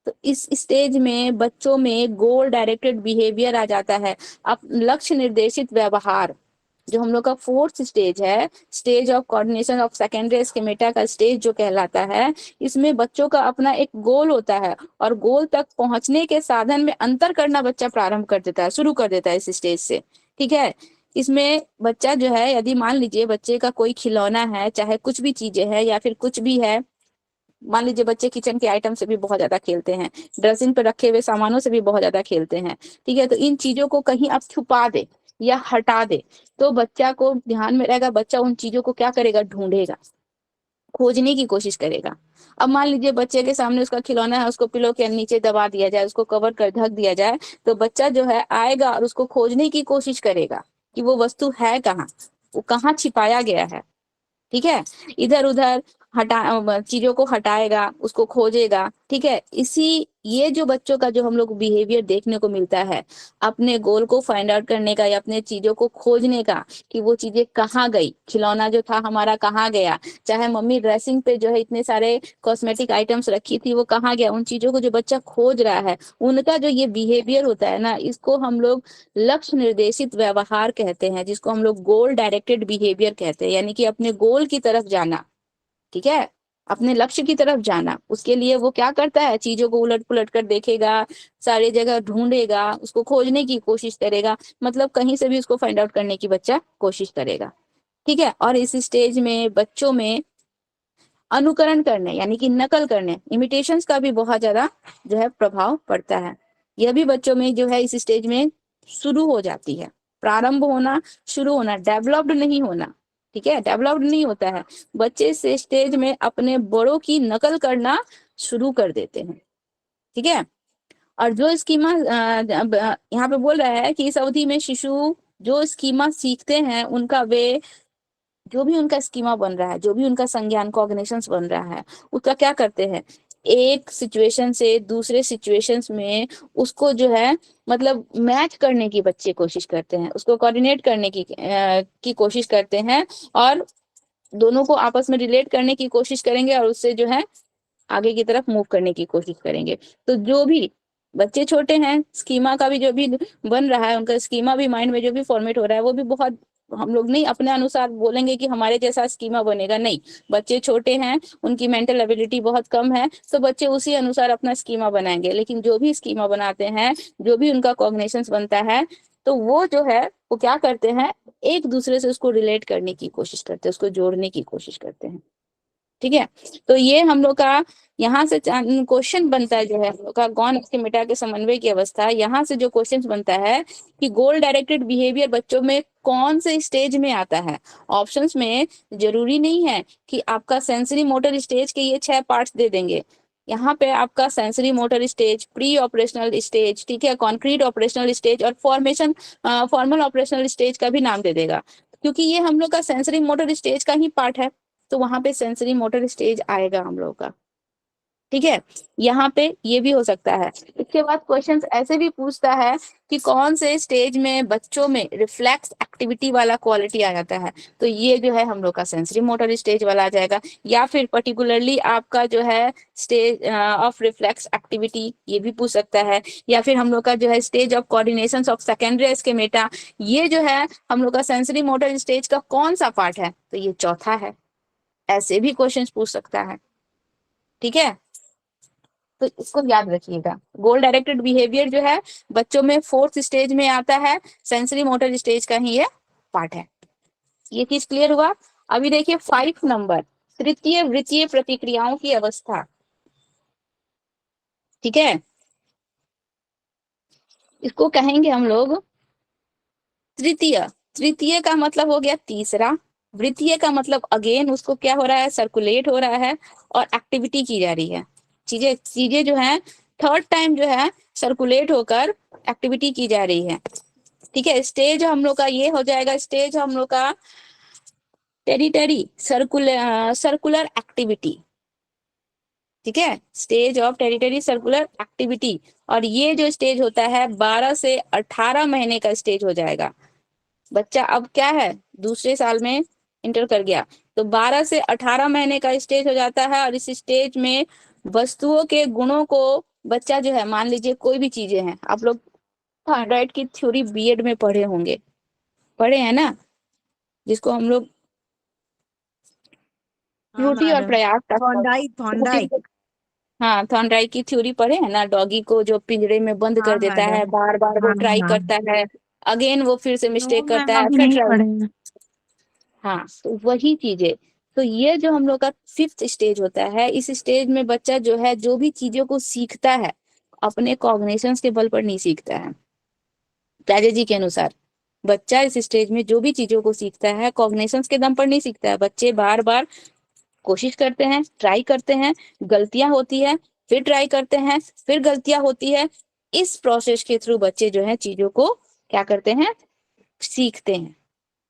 तो इस स्टेज में बच्चों में गोल डायरेक्टेड बिहेवियर आ जाता है, अब लक्ष्य निर्देशित व्यवहार, जो हम लोग का फोर्थ स्टेज है, stage of coordination of secondary schemata का स्टेज जो कहलाता है। इसमें बच्चों का अपना एक गोल होता है और गोल तक पहुंचने के साधन में अंतर करना बच्चा प्रारंभ कर देता है, शुरू कर देता है इस स्टेज से, ठीक है। इसमें बच्चा जो है, यदि मान लीजिए बच्चे का कोई खिलौना है, चाहे कुछ भी चीजें है या फिर कुछ भी है, मान लीजिए बच्चे किचन के आइटम से भी बहुत ज्यादा खेलते हैं, ड्रेसिंग पे रखे हुए सामानों से भी बहुत ज्यादा खेलते हैं, ठीक है, तो इन चीजों को कहीं आप छुपा दे या हटा दे तो बच्चा को ध्यान में रहेगा, बच्चा उन चीजों को क्या करेगा, ढूंढेगा, खोजने की कोशिश करेगा। अब मान लीजिए बच्चे के सामने उसका खिलौना है, उसको पिलो के नीचे दबा दिया जाए, उसको कवर कर ढक दिया जाए, तो बच्चा जो है आएगा और उसको खोजने की कोशिश करेगा कि वो वस्तु है कहाँ, वो कहाँ छिपाया गया है, ठीक है, इधर उधर चीजों को हटाएगा, उसको खोजेगा, ठीक है। ये जो बच्चों का जो हम लोग बिहेवियर देखने को मिलता है, अपने गोल को फाइंड आउट करने का या अपने चीजों को खोजने का, कि वो चीजें कहाँ गई, खिलौना जो था हमारा कहाँ गया, चाहे मम्मी ड्रेसिंग पे जो है इतने सारे कॉस्मेटिक आइटम्स रखी थी वो कहाँ गया, उन चीजों को जो बच्चा खोज रहा है, उनका जो ये बिहेवियर होता है ना, इसको हम लोग लक्ष्य निर्देशित व्यवहार कहते हैं, जिसको हम लोग गोल डायरेक्टेड बिहेवियर कहते हैं। यानी कि अपने गोल की तरफ जाना, ठीक है, अपने लक्ष्य की तरफ जाना। उसके लिए वो क्या करता है, चीजों को उलट पुलट कर देखेगा, सारी जगह ढूंढेगा, उसको खोजने की कोशिश करेगा, मतलब कहीं से भी उसको फाइंड आउट करने की बच्चा कोशिश करेगा, ठीक है। और इस स्टेज में बच्चों में अनुकरण करने यानी कि नकल करने, इमिटेशंस का भी बहुत ज्यादा जो है प्रभाव पड़ता है। यह भी बच्चों में जो है इस स्टेज में शुरू हो जाती है, प्रारंभ होना, शुरू होना, डेवलप्ड नहीं होना, ठीक है, डेवलप्ड नहीं होता है। बच्चे से स्टेज में अपने बड़ों की नकल करना शुरू कर देते हैं, ठीक है। और जो स्कीमा यहाँ पे बोल रहा है कि इस अवधि में शिशु जो स्कीमा सीखते हैं, उनका वे जो भी उनका स्कीमा बन रहा है, जो भी उनका संज्ञान कॉग्निशंस बन रहा है, उसका क्या करते हैं, एक सिचुएशन से दूसरे सिचुएशंस में उसको जो है मतलब मैच करने की बच्चे कोशिश करते हैं, उसको कोऑर्डिनेट करने की कोशिश करते हैं, और दोनों को आपस में रिलेट करने की कोशिश करेंगे, और उससे जो है आगे की तरफ मूव करने की कोशिश करेंगे। तो जो भी बच्चे छोटे हैं, स्कीमा का भी जो भी बन रहा है, उनका स्कीमा भी माइंड में जो भी फॉर्मेट हो रहा है, वो भी बहुत, हम लोग नहीं अपने अनुसार बोलेंगे कि हमारे जैसा स्कीमा बनेगा, नहीं। बच्चे छोटे हैं, उनकी मेंटल एबिलिटी बहुत कम है, तो बच्चे उसी अनुसार अपना स्कीमा बनाएंगे। लेकिन जो भी स्कीमा बनाते हैं, जो भी उनका कॉग्निशंस बनता है, तो वो जो है वो क्या करते हैं, एक दूसरे से उसको रिलेट करने की कोशिश करते हैं, उसको जोड़ने की कोशिश करते हैं, ठीक है। तो ये हम लोग का यहाँ से क्वेश्चन बनता है, जो है हम लोग का गौण स्कीमेटा के समन्वय की अवस्था, यहाँ से जो क्वेश्चन बनता है कि गोल डायरेक्टेड बिहेवियर बच्चों में कौन से स्टेज में आता है। ऑप्शंस में जरूरी नहीं है कि आपका सेंसरी मोटर स्टेज के ये 6 पार्ट्स दे देंगे। यहाँ पे आपका sensory motor stage, pre operational stage, ठीक है, कॉन्क्रीट ऑपरेशनल स्टेज और फॉर्मल ऑपरेशनल स्टेज का भी नाम दे देगा, क्योंकि ये हम लोग का सेंसरी मोटर स्टेज का ही पार्ट है। तो वहां पे सेंसरी मोटर स्टेज आएगा हम लोग का, ठीक है। यहाँ पे ये भी हो सकता है। इसके बाद क्वेश्चंस ऐसे भी पूछता है कि कौन से स्टेज में बच्चों में रिफ्लेक्स एक्टिविटी वाला क्वालिटी आ जाता है, तो ये जो है हम लोग का सेंसरी मोटर स्टेज वाला आ जाएगा। या फिर पर्टिकुलरली आपका जो है स्टेज ऑफ रिफ्लेक्स एक्टिविटी, ये भी पूछ सकता है। या फिर हम लोग का जो है stage of coordination of secondary schemata, ये जो है हम लोग का सेंसरी मोटर स्टेज का कौन सा पार्ट है, तो ये चौथा है। ऐसे भी क्वेश्चंस पूछ सकता है, ठीक है। तो इसको याद रखिएगा, गोल डायरेक्टेड बिहेवियर जो है बच्चों में 4th स्टेज में आता है, सेंसरी मोटर स्टेज का ही ये पार्ट है। ये चीज क्लियर हुआ। अभी देखिए 5 नंबर, तृतीय वृत्तीय प्रतिक्रियाओं की अवस्था, ठीक है। इसको कहेंगे हम लोग तृतीय। तृतीय का मतलब हो गया तीसरा, वृत्तीय का मतलब अगेन उसको क्या हो रहा है, सर्कुलेट हो रहा है और एक्टिविटी की जा रही है। चीजें जो है थर्ड टाइम जो है सर्कुलेट होकर एक्टिविटी की जा रही है, ठीक है। स्टेज हम लोग का ये हो जाएगा, स्टेज हम लोग का टेरिटरी सर्कुलर एक्टिविटी, ठीक है, stage of territory circular activity. और ये जो स्टेज होता है 12 से 18 महीने का स्टेज हो जाएगा। बच्चा अब क्या है, दूसरे साल में इंटर कर गया, तो 12 से 18 महीने का स्टेज हो जाता है। और इस स्टेज में वस्तुओं के गुणों को बच्चा जो है, मान लीजिए कोई भी चीजें हैं, आप लोग थॉर्नडाइट की थ्योरी बीएड में पढ़े होंगे, पढ़े हैं ना, जिसको हम लोग हाँ त्रुटि और मैडम, प्रयास का थॉर्नडाइक। हाँ, थॉर्नडाइक की थ्योरी पढ़े है ना, डॉगी को जो पिंजरे में बंद हाँ कर देता है, मैडम। बार बार वो हाँ ट्राई हाँ। करता है, अगेन वो फिर से नो मिस्टेक करता मैम है, अभी फिर नहीं ट्राई। पढ़े हैं। हाँ, तो वही चीजें। तो ये जो हम लोग का 5th स्टेज होता है, इस स्टेज में बच्चा जो है जो भी चीजों को सीखता है, अपने कॉग्निशंस के बल पर नहीं सीखता है। राजा जी के अनुसार बच्चा इस स्टेज में जो भी चीजों को सीखता है, कॉग्निशंस के दम पर नहीं सीखता है। बच्चे बार बार कोशिश करते हैं, ट्राई करते हैं, गलतियां होती है, फिर ट्राई करते हैं, फिर गलतियां होती है। इस प्रोसेस के थ्रू बच्चे जो है चीजों को क्या करते हैं, सीखते हैं,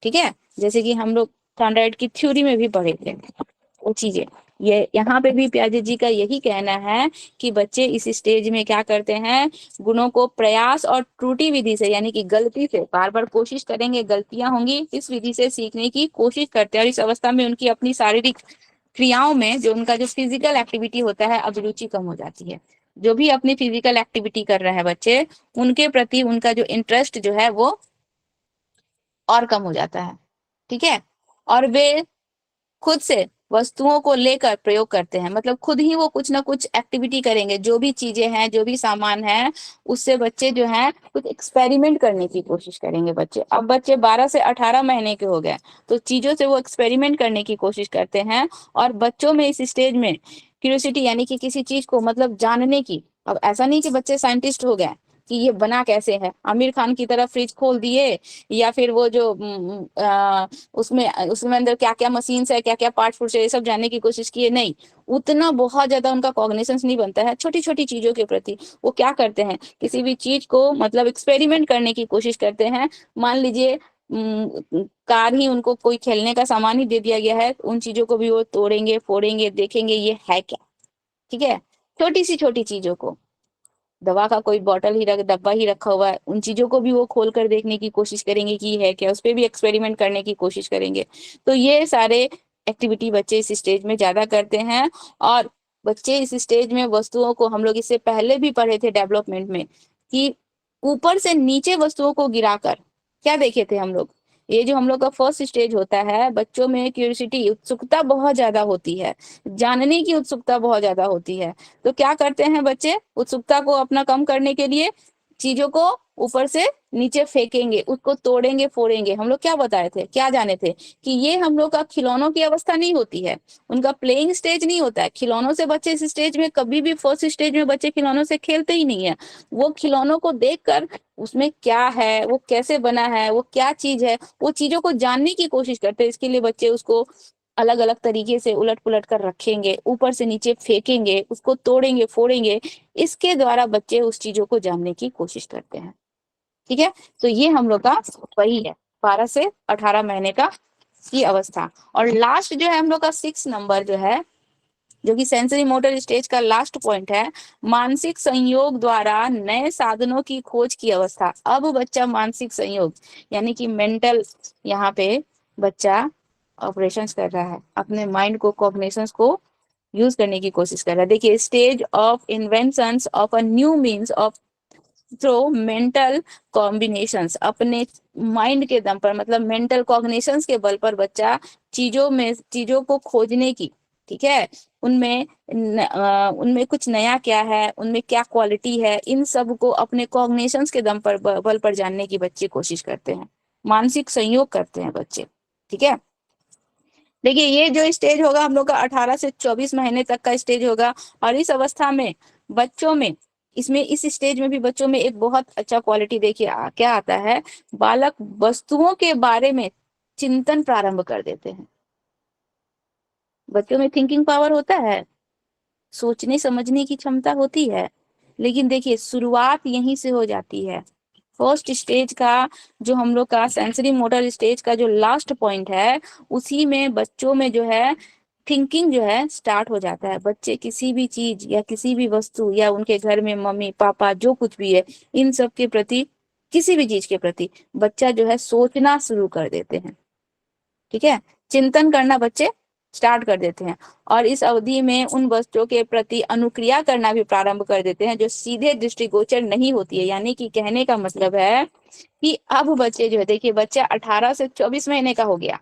ठीक है। जैसे कि हम लोग थॉर्नडाइट की थ्योरी में भी पढ़े थे वो चीजें। ये यहाँ पे भी पियाजे जी का यही कहना है कि बच्चे इस स्टेज में क्या करते हैं, गुणों को प्रयास और त्रुटि विधि से, यानी कि गलती से, बार बार कोशिश करेंगे, गलतियां होंगी, इस विधि से सीखने की कोशिश करते हैं। और इस अवस्था में उनकी अपनी शारीरिक क्रियाओं में, जो उनका जो फिजिकल एक्टिविटी होता है, अभिरुचि कम हो जाती है। जो भी अपनी फिजिकल एक्टिविटी कर रहे हैं बच्चे, उनके प्रति उनका जो इंटरेस्ट जो है वो और कम हो जाता है। ठीक है, और वे खुद से वस्तुओं को लेकर प्रयोग करते हैं, मतलब खुद ही वो कुछ ना कुछ एक्टिविटी करेंगे, जो भी चीजें हैं, जो भी सामान है, उससे बच्चे जो है कुछ एक्सपेरिमेंट करने की कोशिश करेंगे बच्चे। अब बच्चे 12 से 18 महीने के हो गए, तो चीजों से वो एक्सपेरिमेंट करने की कोशिश करते हैं। और बच्चों में इस स्टेज में क्यूरियोसिटी, यानी कि किसी चीज को मतलब जानने की, अब ऐसा नहीं कि बच्चे साइंटिस्ट हो गए कि ये बना कैसे है, आमिर खान की तरह फ्रिज खोल दिए, या फिर वो जो उसमें उसमें अंदर क्या क्या मशीन है, क्या क्या पार्ट फूट है, ये सब जानने की कोशिश किए, नहीं। उतना बहुत ज्यादा उनका कॉग्निशंस नहीं बनता है छोटी छोटी चीजों के प्रति। वो क्या करते हैं, किसी भी चीज को मतलब एक्सपेरिमेंट करने की कोशिश करते हैं। मान लीजिए कार ही, उनको कोई खेलने का सामान ही दे दिया गया है, उन चीजों को भी वो तोड़ेंगे, फोड़ेंगे, देखेंगे ये है क्या। ठीक है, छोटी सी छोटी चीजों को, दवा का कोई बॉटल ही डब्बा ही रखा हुआ है, उन चीजों को भी वो खोल कर देखने की कोशिश करेंगे कि है क्या, उस पर भी एक्सपेरिमेंट करने की कोशिश करेंगे। तो ये सारे एक्टिविटी बच्चे इस स्टेज में ज्यादा करते हैं। और बच्चे इस स्टेज में वस्तुओं को, हम लोग इससे पहले भी पढ़े थे डेवलपमेंट में, कि ऊपर से नीचे वस्तुओं को गिराकर क्या देखे थे हम लोग। ये जो हम लोग का फर्स्ट स्टेज होता है, बच्चों में क्यूरियोसिटी, उत्सुकता बहुत ज्यादा होती है, जानने की उत्सुकता बहुत ज्यादा होती है। तो क्या करते हैं बच्चे, उत्सुकता को अपना कम करने के लिए चीजों को ऊपर से नीचे फेंकेंगे, उसको तोड़ेंगे, फोड़ेंगे। हम लोग क्या बताए थे, क्या जाने थे कि ये हम लोग का खिलौनों की अवस्था नहीं होती है, उनका प्लेइंग स्टेज नहीं होता है। खिलौनों से बच्चे इस स्टेज में कभी भी, फर्स्ट स्टेज में बच्चे खिलौनों से खेलते ही नहीं है। वो खिलौनों को देखकर उसमें क्या है, वो कैसे बना है, वो क्या चीज है, वो चीजों को जानने की कोशिश करते हैं। इसके लिए बच्चे उसको अलग अलग तरीके से उलट पुलट कर रखेंगे, ऊपर से नीचे फेंकेंगे, उसको तोड़ेंगे, फोड़ेंगे। इसके द्वारा बच्चे उस चीजों को जानने की कोशिश करते हैं। ठीक है, तो ये हम लोग का वही है, 12 से 18 महीने का की अवस्था। और लास्ट जो है हम लोग का 6 नंबर जो है, जो कि सेंसरी मोटर स्टेज का लास्ट पॉइंट है, मानसिक संयोग द्वारा नए साधनों की खोज की अवस्था। अब बच्चा मानसिक संयोग, यानी कि मेंटल, यहाँ पे बच्चा ऑपरेशंस कर रहा है, अपने माइंड को, कॉग्निशंस को यूज करने की कोशिश कर रहा है। देखिए, stage of inventions of a new means of through mental combinations, अपने माइंड के दम पर, मतलब मेंटल कॉग्निशंस के बल पर बच्चा चीजों को खोजने की, ठीक है, उनमें कुछ नया क्या है, उनमें क्या क्वालिटी है, इन सब को अपने कॉग्निशंस के दम पर, बल पर जानने की बच्चे कोशिश करते हैं, मानसिक संयोग करते हैं बच्चे। ठीक है, देखिए ये जो स्टेज होगा हम लोग का 18 से 24 महीने तक का स्टेज होगा। और इस अवस्था में बच्चों में, इसमें इस स्टेज में भी बच्चों में एक बहुत अच्छा क्वालिटी देखिए क्या आता है, बालक वस्तुओं के बारे में चिंतन प्रारंभ कर देते हैं। बच्चों में थिंकिंग पावर होता है, सोचने समझने की क्षमता होती है, लेकिन देखिए शुरुआत यहीं से हो जाती है। फर्स्ट स्टेज का जो हम लोग का सेंसरी मोटर स्टेज का जो लास्ट पॉइंट है, उसी में बच्चों में जो है थिंकिंग जो है स्टार्ट हो जाता है। बच्चे किसी भी चीज या किसी भी वस्तु, या उनके घर में मम्मी पापा जो कुछ भी है, इन सब के प्रति, किसी भी चीज के प्रति बच्चा जो है सोचना शुरू कर देते हैं। ठीक है, चिंतन करना बच्चे स्टार्ट कर देते हैं। और इस अवधि में उन वस्तुओं के प्रति अनुक्रिया करना भी प्रारंभ कर देते हैं, जो सीधे दृष्टिगोचर नहीं होती है। यानी कि कहने का मतलब है कि अब बच्चे जो है, देखिए बच्चा 18 से 24 महीने का हो गया।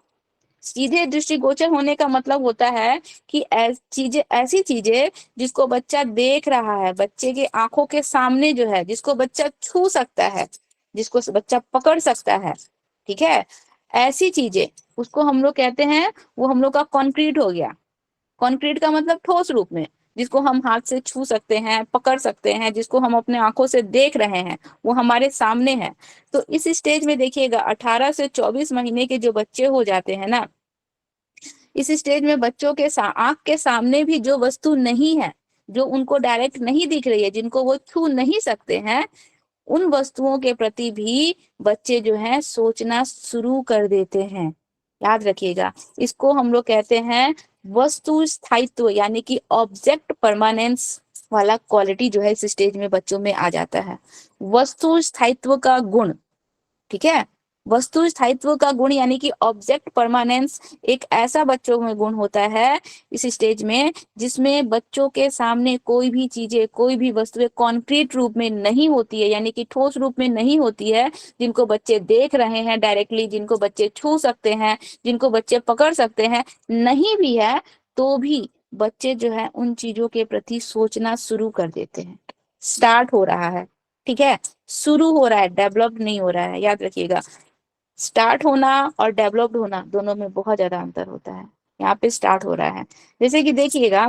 सीधे दृष्टिगोचर होने का मतलब होता है कि ऐसी चीजें जिसको बच्चा देख रहा है, बच्चे के आंखों के सामने जो है, जिसको बच्चा छू सकता है, जिसको बच्चा पकड़ सकता है, ठीक है, ऐसी चीजें, उसको हम लोग कहते हैं, वो हम लोग का कॉन्क्रीट हो गया। कॉन्क्रीट का मतलब ठोस रूप में, जिसको हम हाथ से छू सकते हैं, पकड़ सकते हैं, जिसको हम अपने आंखों से देख रहे हैं, वो हमारे सामने है। तो इस स्टेज में देखिएगा 18 से 24 महीने के जो बच्चे हो जाते हैं ना, इस स्टेज में बच्चों के आंख के सामने भी जो वस्तु नहीं है, जो उनको डायरेक्ट नहीं दिख रही है, जिनको वो छू नहीं सकते हैं, उन वस्तुओं के प्रति भी बच्चे जो है सोचना शुरू कर देते हैं। याद रखिएगा, इसको हम लोग कहते हैं वस्तु स्थायित्व यानी कि ऑब्जेक्ट परमानेंस वाला क्वालिटी जो है इस स्टेज में बच्चों में आ जाता है। वस्तु स्थायित्व का गुण, ठीक है, वस्तु स्थायित्व का गुण यानी कि ऑब्जेक्ट परमानेंस एक ऐसा बच्चों में गुण होता है इस स्टेज में जिसमें बच्चों के सामने कोई भी चीजें, कोई भी वस्तुएं कॉन्क्रीट रूप में नहीं होती है, यानी कि ठोस रूप में नहीं होती है, जिनको बच्चे देख रहे हैं डायरेक्टली, जिनको बच्चे छू सकते हैं, जिनको बच्चे पकड़ सकते हैं, नहीं भी है तो भी बच्चे जो है उन चीजों के प्रति सोचना शुरू कर देते हैं। स्टार्ट हो रहा है, ठीक है, शुरू हो रहा है, डेवलप नहीं हो रहा है, याद रखिएगा। स्टार्ट होना और डेवलप्ड होना दोनों में बहुत ज्यादा अंतर होता है। यहाँ पे स्टार्ट हो रहा है, जैसे कि देखिएगा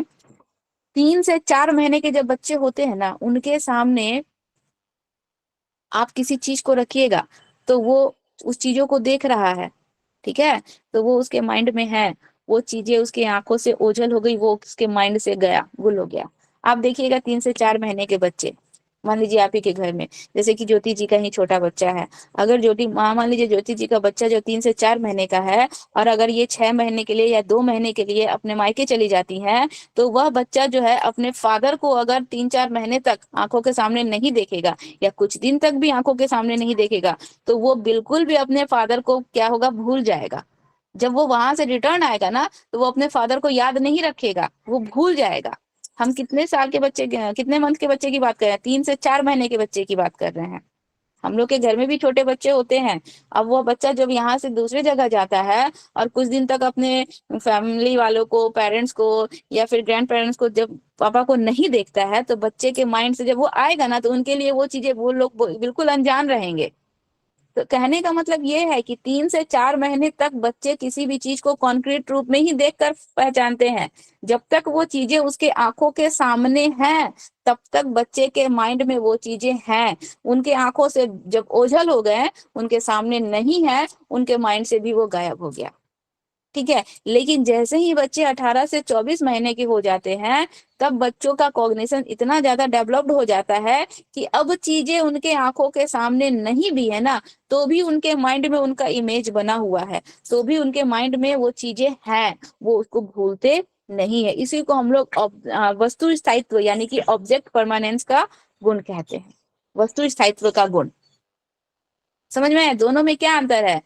3 से 4 महीने के जब बच्चे होते हैं ना, उनके सामने आप किसी चीज को रखिएगा तो वो उस चीजों को देख रहा है, ठीक है, तो वो उसके माइंड में है, वो चीजें उसके आंखों से ओझल हो गई, वो उसके माइंड से गया, गुल हो गया। आप देखिएगा 3 से 4 महीने के बच्चे, मान लीजिए आप ही के घर में, जैसे कि ज्योति जी का ही छोटा बच्चा है, अगर मान लीजिए ज्योति जी का बच्चा जो 3 से 4 महीने का है, और अगर ये 6 महीने के लिए या 2 महीने के लिए अपने मायके चली जाती है, तो वह बच्चा जो है अपने फादर को अगर 3-4 महीने तक आंखों के सामने नहीं देखेगा या कुछ दिन तक भी आंखों के सामने नहीं देखेगा, तो वो बिल्कुल भी अपने फादर को क्या होगा, भूल जाएगा। जब वो वहां से रिटर्न आएगा ना, तो वो अपने फादर को याद नहीं रखेगा, वो भूल जाएगा। हम कितने साल के बच्चे, कितने मंथ के बच्चे की बात कर रहे हैं, 3 से 4 महीने के बच्चे की बात कर रहे हैं। हम लोग के घर में भी छोटे बच्चे होते हैं। अब वो बच्चा जब यहाँ से दूसरे जगह जाता है और कुछ दिन तक अपने फैमिली वालों को, पेरेंट्स को या फिर ग्रैंड पेरेंट्स को जब पापा को नहीं देखता है, तो बच्चे के माइंड से जब वो आएगा ना, तो उनके लिए वो चीजें वो लोग बिल्कुल अनजान रहेंगे। तो कहने का मतलब ये है कि 3 से 4 महीने तक बच्चे किसी भी चीज को कॉन्क्रीट रूप में ही देखकर पहचानते हैं। जब तक वो चीजें उसके आंखों के सामने हैं, तब तक बच्चे के माइंड में वो चीजें हैं। उनके आंखों से जब ओझल हो गए, उनके सामने नहीं है, उनके माइंड से भी वो गायब हो गया, ठीक है। लेकिन जैसे ही बच्चे 18 से 24 महीने के हो जाते हैं, तब बच्चों का कॉग्निशन इतना ज्यादा डेवलप्ड हो जाता है कि अब चीजें उनके आंखों के सामने नहीं भी है ना, तो भी उनके माइंड में उनका इमेज बना हुआ है, तो भी उनके माइंड में वो चीजें हैं, वो उसको भूलते नहीं है। इसी को हम लोग वस्तु स्थायित्व यानी कि ऑब्जेक्ट परमानेंस का गुण कहते हैं। वस्तु स्थायित्व का गुण समझ में आया? दोनों में क्या अंतर है?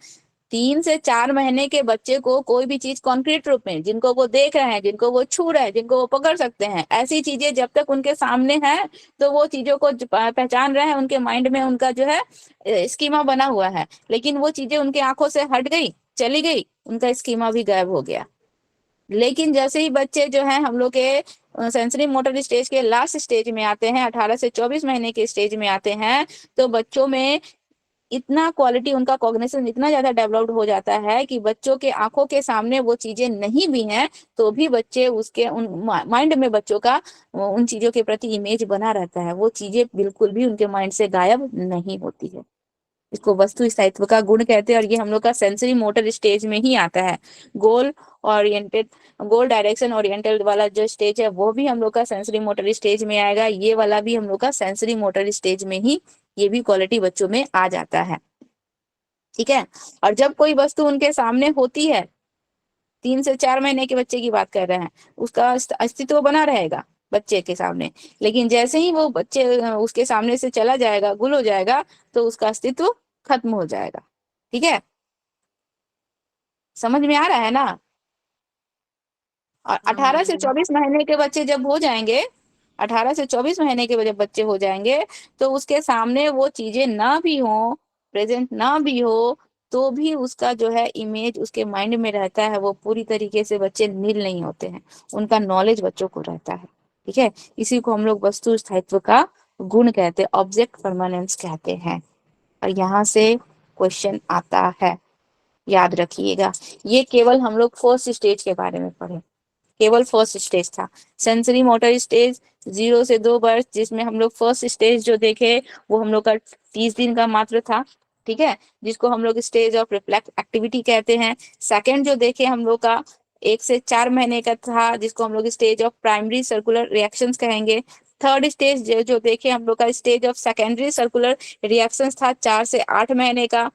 3 से 4 महीने के बच्चे को कोई भी चीज कॉन्क्रीट रूप में, जिनको वो देख रहे हैं, जिनको वो छू रहे हैं, जिनको वो पकड़ सकते हैं, ऐसी चीजें जब तक उनके सामने है, तो वो चीजों को पहचान रहे हैं, उनके माइंड में उनका जो है स्कीमा बना हुआ है। लेकिन वो चीजें उनके आंखों से हट गई, चली गई, उनका स्कीमा भी गायब हो गया। लेकिन जैसे ही बच्चे जो है हम लोग के सेंसरी मोटर स्टेज के लास्ट स्टेज में आते हैं, 18 से 24 महीने के स्टेज में आते हैं, तो बच्चों में इतना क्वालिटी, उनका कॉग्निशन इतना ज्यादा डेवलप्ड हो जाता है कि बच्चों के आंखों के सामने वो चीजें नहीं भी हैं, तो भी बच्चे उसके उन माइंड में बच्चों का उन चीजों के प्रति इमेज बना रहता है, वो चीजें बिल्कुल भी उनके माइंड से गायब नहीं होती है। इसको वस्तु स्थायित्व का गुण कहते हैं, और ये हम लोग का सेंसरी मोटर स्टेज में ही आता है। गोल ओरिएंटेड, गोल डायरेक्शन ओरिएंटेड वाला जो स्टेज है, वो भी हम लोग का सेंसरी मोटर स्टेज में आएगा। ये वाला भी हम लोग का सेंसरी मोटर स्टेज में ही, ये भी क्वालिटी बच्चों में आ जाता है, ठीक है। और जब कोई वस्तु उनके सामने होती है, 3 से 4 महीने के बच्चे की बात कर रहे हैं, उसका अस्तित्व बना रहेगा बच्चे के सामने। लेकिन जैसे ही वो बच्चे उसके सामने से चला जाएगा, गुल हो जाएगा, तो उसका अस्तित्व खत्म हो जाएगा, ठीक है। समझ में आ रहा है ना? और 18 से 24 महीने के बच्चे जब हो जाएंगे, 18 से 24 महीने के जब बच्चे हो जाएंगे, तो उसके सामने वो चीजें ना भी हो, प्रेजेंट ना भी हो, तो भी उसका जो है इमेज उसके माइंड में रहता है। वो पूरी तरीके से बच्चे नील नहीं होते हैं, उनका नॉलेज बच्चों को रहता है, ठीक है। इसी को हम लोग वस्तु स्थायित्व का गुण कहते हैं, ऑब्जेक्ट परमानेंस कहते हैं। और यहाँ से क्वेश्चन आता है, याद रखिएगा। ये केवल हम लोग फर्स्ट स्टेज के बारे में पढ़े, केवल फर्स्ट स्टेज था। सेंसरी मोटर स्टेज 0 से 2 वर्ष, जिसमें हम लोग फर्स्ट स्टेज जो देखे वो हम लोग का 30 दिन का मात्र था, ठीक है, जिसको हम लोग स्टेज ऑफ रिफ्लेक्स एक्टिविटी कहते हैं। सेकंड जो देखे हम लोग का 1 से 4 महीने का था, जिसको हम लोग stage of primary circular reactions कहेंगे। थर्ड स्टेज जो देखे हम लोग का stage of secondary circular reactions था, 4 से 8 महीने का।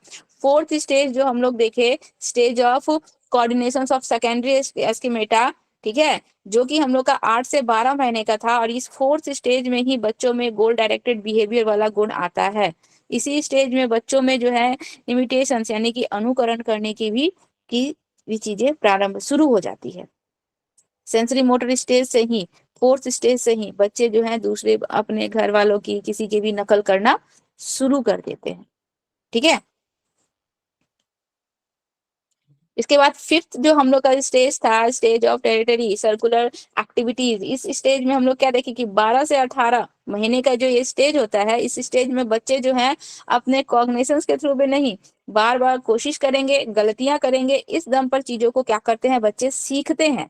फोर्थ स्टेज जो हम लोग देखे, stage of coordination of secondary schemata, ठीक है, जो कि हम लोग का 8 से 12 महीने का था। और इस 4th स्टेज में ही बच्चों में गोल डायरेक्टेड बिहेवियर वाला गुण आता है। इसी स्टेज में बच्चों में जो है इमिटेशन यानी कि अनुकरण करने की भी चीजें प्रारंभ शुरू हो जाती है। सेंसरी मोटर स्टेज से ही, 4th स्टेज से ही बच्चे जो है दूसरे अपने घर वालों की किसी की भी नकल करना शुरू कर देते हैं। ठीक है, इसके बाद 5th जो हम लोग का स्टेज था, stage of territory circular activities. इस स्टेज में हम लोग क्या देखें कि 12 से 18 महीने का जो ये स्टेज होता है, इस स्टेज में बच्चे जो हैं अपने कॉग्निशंस के थ्रू भी नहीं, बार बार कोशिश करेंगे, गलतियां करेंगे, इस दम पर चीजों को क्या करते हैं बच्चे सीखते हैं।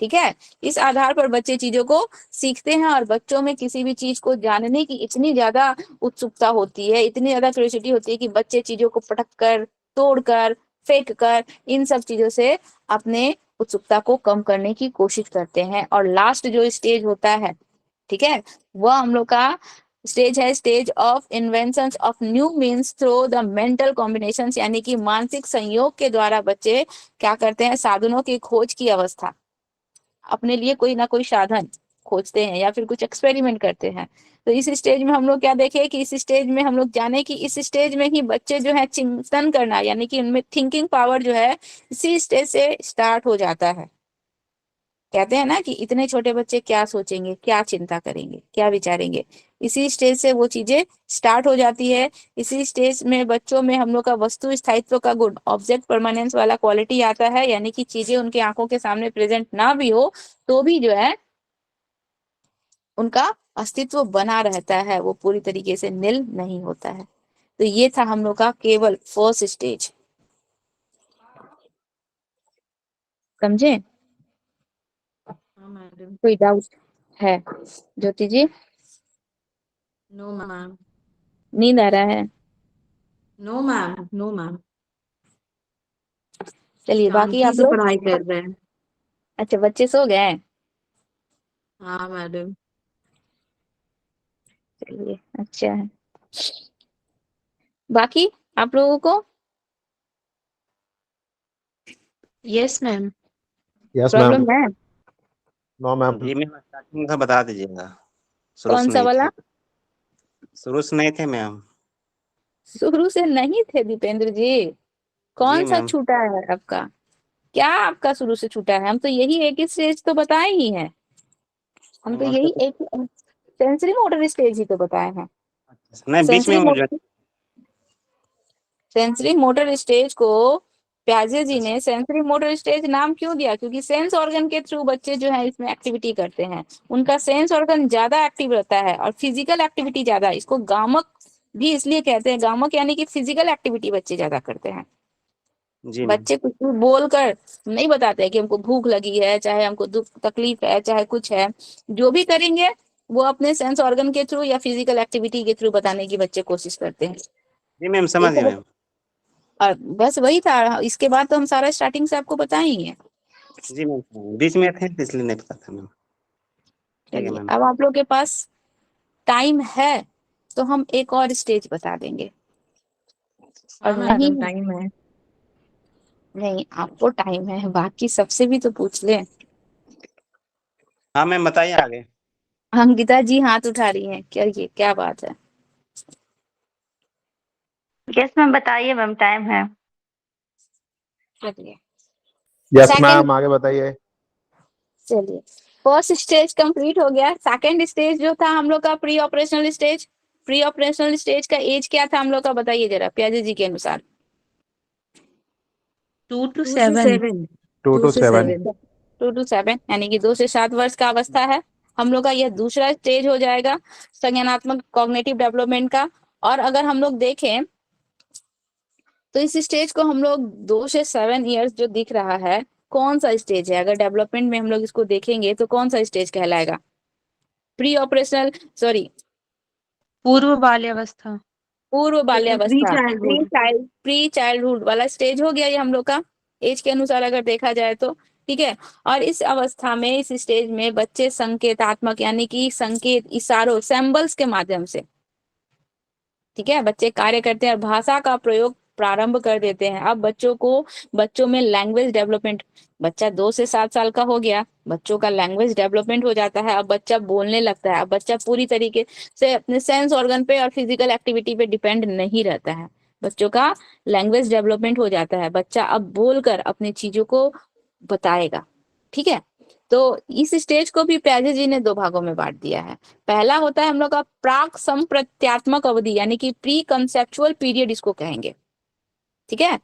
ठीक है, इस आधार पर बच्चे चीजों को सीखते हैं और बच्चों में किसी भी चीज को जानने की इतनी ज्यादा उत्सुकता होती है, इतनी ज्यादा क्यूरियोसिटी होती है कि बच्चे चीजों को पटक कर, तोड़ कर, फेंक कर, इन सब चीजों से अपने उत्सुकता को कम करने की कोशिश करते हैं। और लास्ट जो स्टेज होता है, ठीक है, वह हम लोग का स्टेज है stage of invention of new means through the mental combination, यानी कि मानसिक संयोग के द्वारा बच्चे क्या करते हैं, साधनों की खोज की अवस्था, अपने लिए कोई ना कोई साधन खोजते हैं या फिर कुछ एक्सपेरिमेंट करते हैं। तो इस स्टेज में हम लोग क्या देखें कि इस स्टेज में हम लोग जाने कि इस स्टेज में ही बच्चे जो है चिंतन करना, यानी कि उनमें थिंकिंग पावर जो है इसी स्टेज से स्टार्ट हो जाता है। कहते हैं ना कि इतने छोटे बच्चे क्या सोचेंगे, क्या चिंता करेंगे, क्या विचारेंगे, इसी स्टेज से वो चीजें स्टार्ट हो जाती है। इसी स्टेज में बच्चों में हम लोग का वस्तु स्थायित्व का गुण, ऑब्जेक्ट परमानेंस वाला क्वालिटी आता है, यानी कि चीजें उनके आंखों के सामने प्रेजेंट ना भी हो तो भी जो है उनका अस्तित्व बना रहता है, वो पूरी तरीके से नील नहीं होता है। तो ये था हम लोग का केवल फर्स्ट स्टेज। समझे? हाँ मैडम। कोई डाउट है ज्योति जी? No ma'am. नींद आ रहा है? No ma'am, no ma'am. चलिए बाकी शांति आप से लोग, पढ़ाई कर रहे हैं। अच्छा बच्चे सो गए हैं? हाँ मैडम। चलिए अच्छा है। बाकी आप लोगों को yes ma'am. Yes ma'am. Problem है? No ma'am. जी मैम, स्टार्टिंग का बता दीजिएगा। शुरू कौन से सा नहीं वाला? थे, शुरू से नहीं थे मैम। शुरू से नहीं थे दीपेंद्र जी? जी कौन सा मैम। छूटा है आपका? क्या आपका शुरू से छूटा है? हम तो यही एक ही स्टेज तो बताए ही हैं, हम तो यही एक सेंसरी मोटर स्टेज ही तो बताए हैं। नहीं, बीच में सेंसरी मुझे मोटर, सेंसरी मोटर स्टेज को प्याजे जी ने सेंसरी मोटर स्टेज नाम क्यों दिया? क्योंकि सेंस ऑर्गन के थ्रू बच्चे जो है इसमें एक्टिविटी करते हैं, उनका सेंस ऑर्गन ज्यादा एक्टिव रहता है और फिजिकल एक्टिविटी ज्यादा। इसको गामक भी इसलिए कहते हैं, गामक यानी कि फिजिकल एक्टिविटी बच्चे ज्यादा करते हैं। जी मैम। बच्चे कुछ भी बोलकर नहीं बताते हैं कि हमको भूख लगी है, चाहे हमको दुख तकलीफ है, चाहे कुछ है, जो भी करेंगे वो अपने सेंस ऑर्गन के थ्रू या फिजिकल एक्टिविटी के थ्रू बताने की बच्चे कोशिश करते हैं। जी मैम, ये समझ गए तो मैम। और बस वही था, इसके बाद तो हम सारा स्टार्टिंग से आपको बताए ही हैं। जी मैम, बीच में थे इसलिए नहीं पता था मैम। ठीक है चलिए मैम। अब आप लोग के पास टाइम है तो हम एक और स्टेज बता देंगे, हाँ और नहीं मैडम, टाइम है। नहीं आपको टाइम है, बाकी सबसे भी तो पूछ ले। हाँ मैम, बताइए आगे। अंकिता जी हाथ उठा रही हैं, क्या ये क्या बात है? यस मैम, बताइए मैम, टाइम है। चलिए यस सेकंड, मैम, आगे बताइए। चलिए फर्स्ट स्टेज कंप्लीट हो गया। सेकंड स्टेज जो था हम लोग का pre operational stage, pre operational stage का एज क्या था हम लोग का, बताइए जरा प्याजे जी के अनुसार। 2 to 2 से 7। 7। 2 to 7। 2 to 7 यानी कि 2 से 7 वर्ष का अवस्था है हम लोग का। यह दूसरा स्टेज हो जाएगा संज्ञानात्मक कॉग्निटिव डेवलपमेंट का। और अगर हम लोग देखें तो इस स्टेज को हम लोग 2 से 7 ईयर्स जो दिख रहा है, कौन सा स्टेज है? अगर डेवलपमेंट में हम लोग इसको देखेंगे तो कौन सा स्टेज कहलाएगा? प्री ऑपरेशनल, सॉरी, पूर्व बाल्यावस्था। पूर्व प्री बाल्यावस्था, चाइल्डहुड। प्री चाइल्डहुड वाला स्टेज हो गया ये हम लोग का, एज के अनुसार अगर देखा जाए तो। ठीक है, और इस अवस्था में, इस स्टेज में बच्चे संकेतात्मक यानी कि संकेत, इशारों, सिंबल्स के माध्यम से, ठीक है, बच्चे कार्य करते हैं और भाषा का प्रयोग प्रारंभ कर देते हैं। अब बच्चों में लैंग्वेज डेवलपमेंट, बच्चा 2 से 7 साल का हो गया, बच्चों का लैंग्वेज डेवलपमेंट हो जाता है। अब बच्चा बोलने लगता है। अब बच्चा पूरी तरीके से अपने सेंस ऑर्गन पे और फिजिकल एक्टिविटी पे डिपेंड नहीं रहता है। बच्चों का लैंग्वेज डेवलपमेंट हो जाता है। बच्चा अब बोलकर अपनी चीजों को बताएगा। ठीक है, तो इस स्टेज को भी प्याजे जी ने 2 भागों में बांट दिया है। पहला होता है हम लोग का प्राक संप्रत्यात्मक अवधि, यानी कि प्री कंसेप्चुअल पीरियड इसको कहेंगे। ठीक है,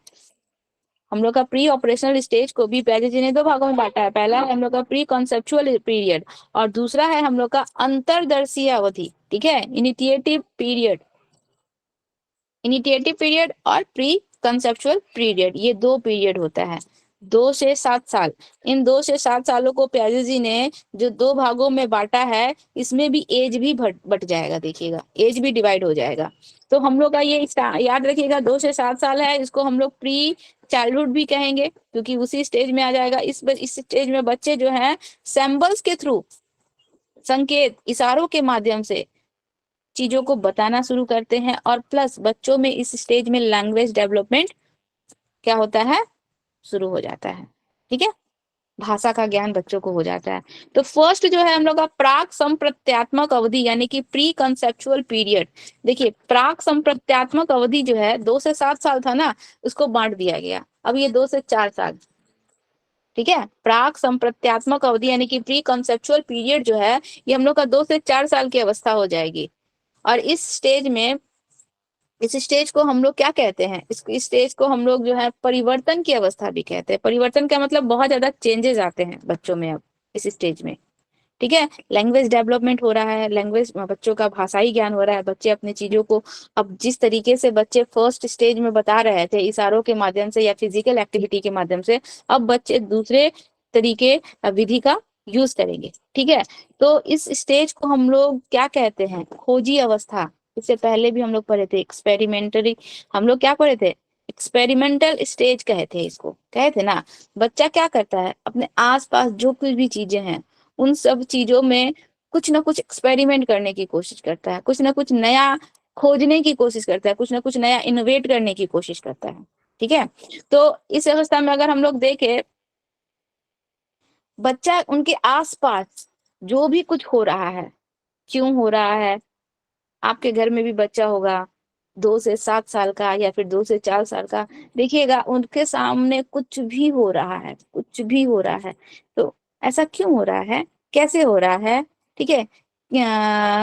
हम लोग का प्री ऑपरेशनल स्टेज को भी प्याजे जी ने 2 भागों में बांटा है। पहला है हम लोग का प्री कंसेप्चुअल पीरियड और दूसरा है हम लोग का अंतरदर्शी अवधि। ठीक है, इनिशिएटिव पीरियड और प्री कंसेप्चुअल पीरियड, ये 2 पीरियड होता है। 2 से 7 साल, इन 2 से 7 सालों को प्याजे जी ने जो 2 भागों में बांटा है, इसमें भी एज भी बट जाएगा। देखिएगा, एज भी डिवाइड हो जाएगा। तो हम लोग का ये याद रखिएगा, 2 से 7 साल है, इसको हम लोग प्री चाइल्डहुड भी कहेंगे, क्योंकि उसी स्टेज में आ जाएगा। इस स्टेज में बच्चे जो है सिंबल्स के थ्रू, संकेत, इशारों के माध्यम से चीजों को बताना शुरू करते हैं। और प्लस बच्चों में इस स्टेज में लैंग्वेज डेवलपमेंट क्या होता है, शुरू हो जाता है। ठीक है, भाषा का ज्ञान बच्चों को हो जाता है। तो फर्स्ट जो है हम लोग का प्राक संप्रत्यात्मक अवधि, यानी कि प्री कंसेप्चुअल पीरियड। देखिए, प्राक संप्रत्यात्मक अवधि जो है 2 से 7 साल था ना, उसको बांट दिया गया। अब ये 2 से 4 साल। ठीक है, प्राक संप्रत्यात्मक अवधि यानी कि प्री कंसेप्चुअल पीरियड जो है, ये हम लोग का 2 से 4 साल की अवस्था हो जाएगी। और इस स्टेज को हम लोग क्या कहते हैं, इस स्टेज को हम लोग जो है परिवर्तन की अवस्था भी कहते हैं। परिवर्तन का मतलब बहुत ज्यादा चेंजेस आते हैं बच्चों में अब इस स्टेज में। ठीक है, लैंग्वेज डेवलपमेंट हो रहा है, लैंग्वेज, बच्चों का भाषाई ज्ञान हो रहा है। बच्चे अपनी चीजों को, अब जिस तरीके से बच्चे फर्स्ट स्टेज में बता रहे थे इशारों के माध्यम से या फिजिकल एक्टिविटी के माध्यम से, अब बच्चे दूसरे तरीके विधि का यूज करेंगे। ठीक है, तो इस स्टेज को हम लोग क्या कहते हैं, खोजी अवस्था। इससे पहले भी हम लोग पढ़े थे एक्सपेरिमेंटरी, हम लोग क्या पढ़े थे, एक्सपेरिमेंटल स्टेज कहे थे, इसको कहे थे ना। बच्चा क्या करता है, अपने आसपास जो कुछ भी चीजें हैं उन सब चीजों में कुछ ना कुछ एक्सपेरिमेंट करने की कोशिश करता है, कुछ ना कुछ नया खोजने की कोशिश करता है, कुछ ना कुछ नया इनोवेट करने की कोशिश करता है। ठीक है, तो इस अवस्था में अगर हम लोग देखें, बच्चा उनके आसपास जो भी कुछ हो रहा है, क्यों हो रहा है, आपके घर में भी बच्चा होगा 2 से 7 साल का या फिर 2 से 4 साल का, देखिएगा उनके सामने कुछ भी हो रहा है, कुछ भी हो रहा है, तो ऐसा क्यों हो रहा है, कैसे हो रहा है। ठीक है,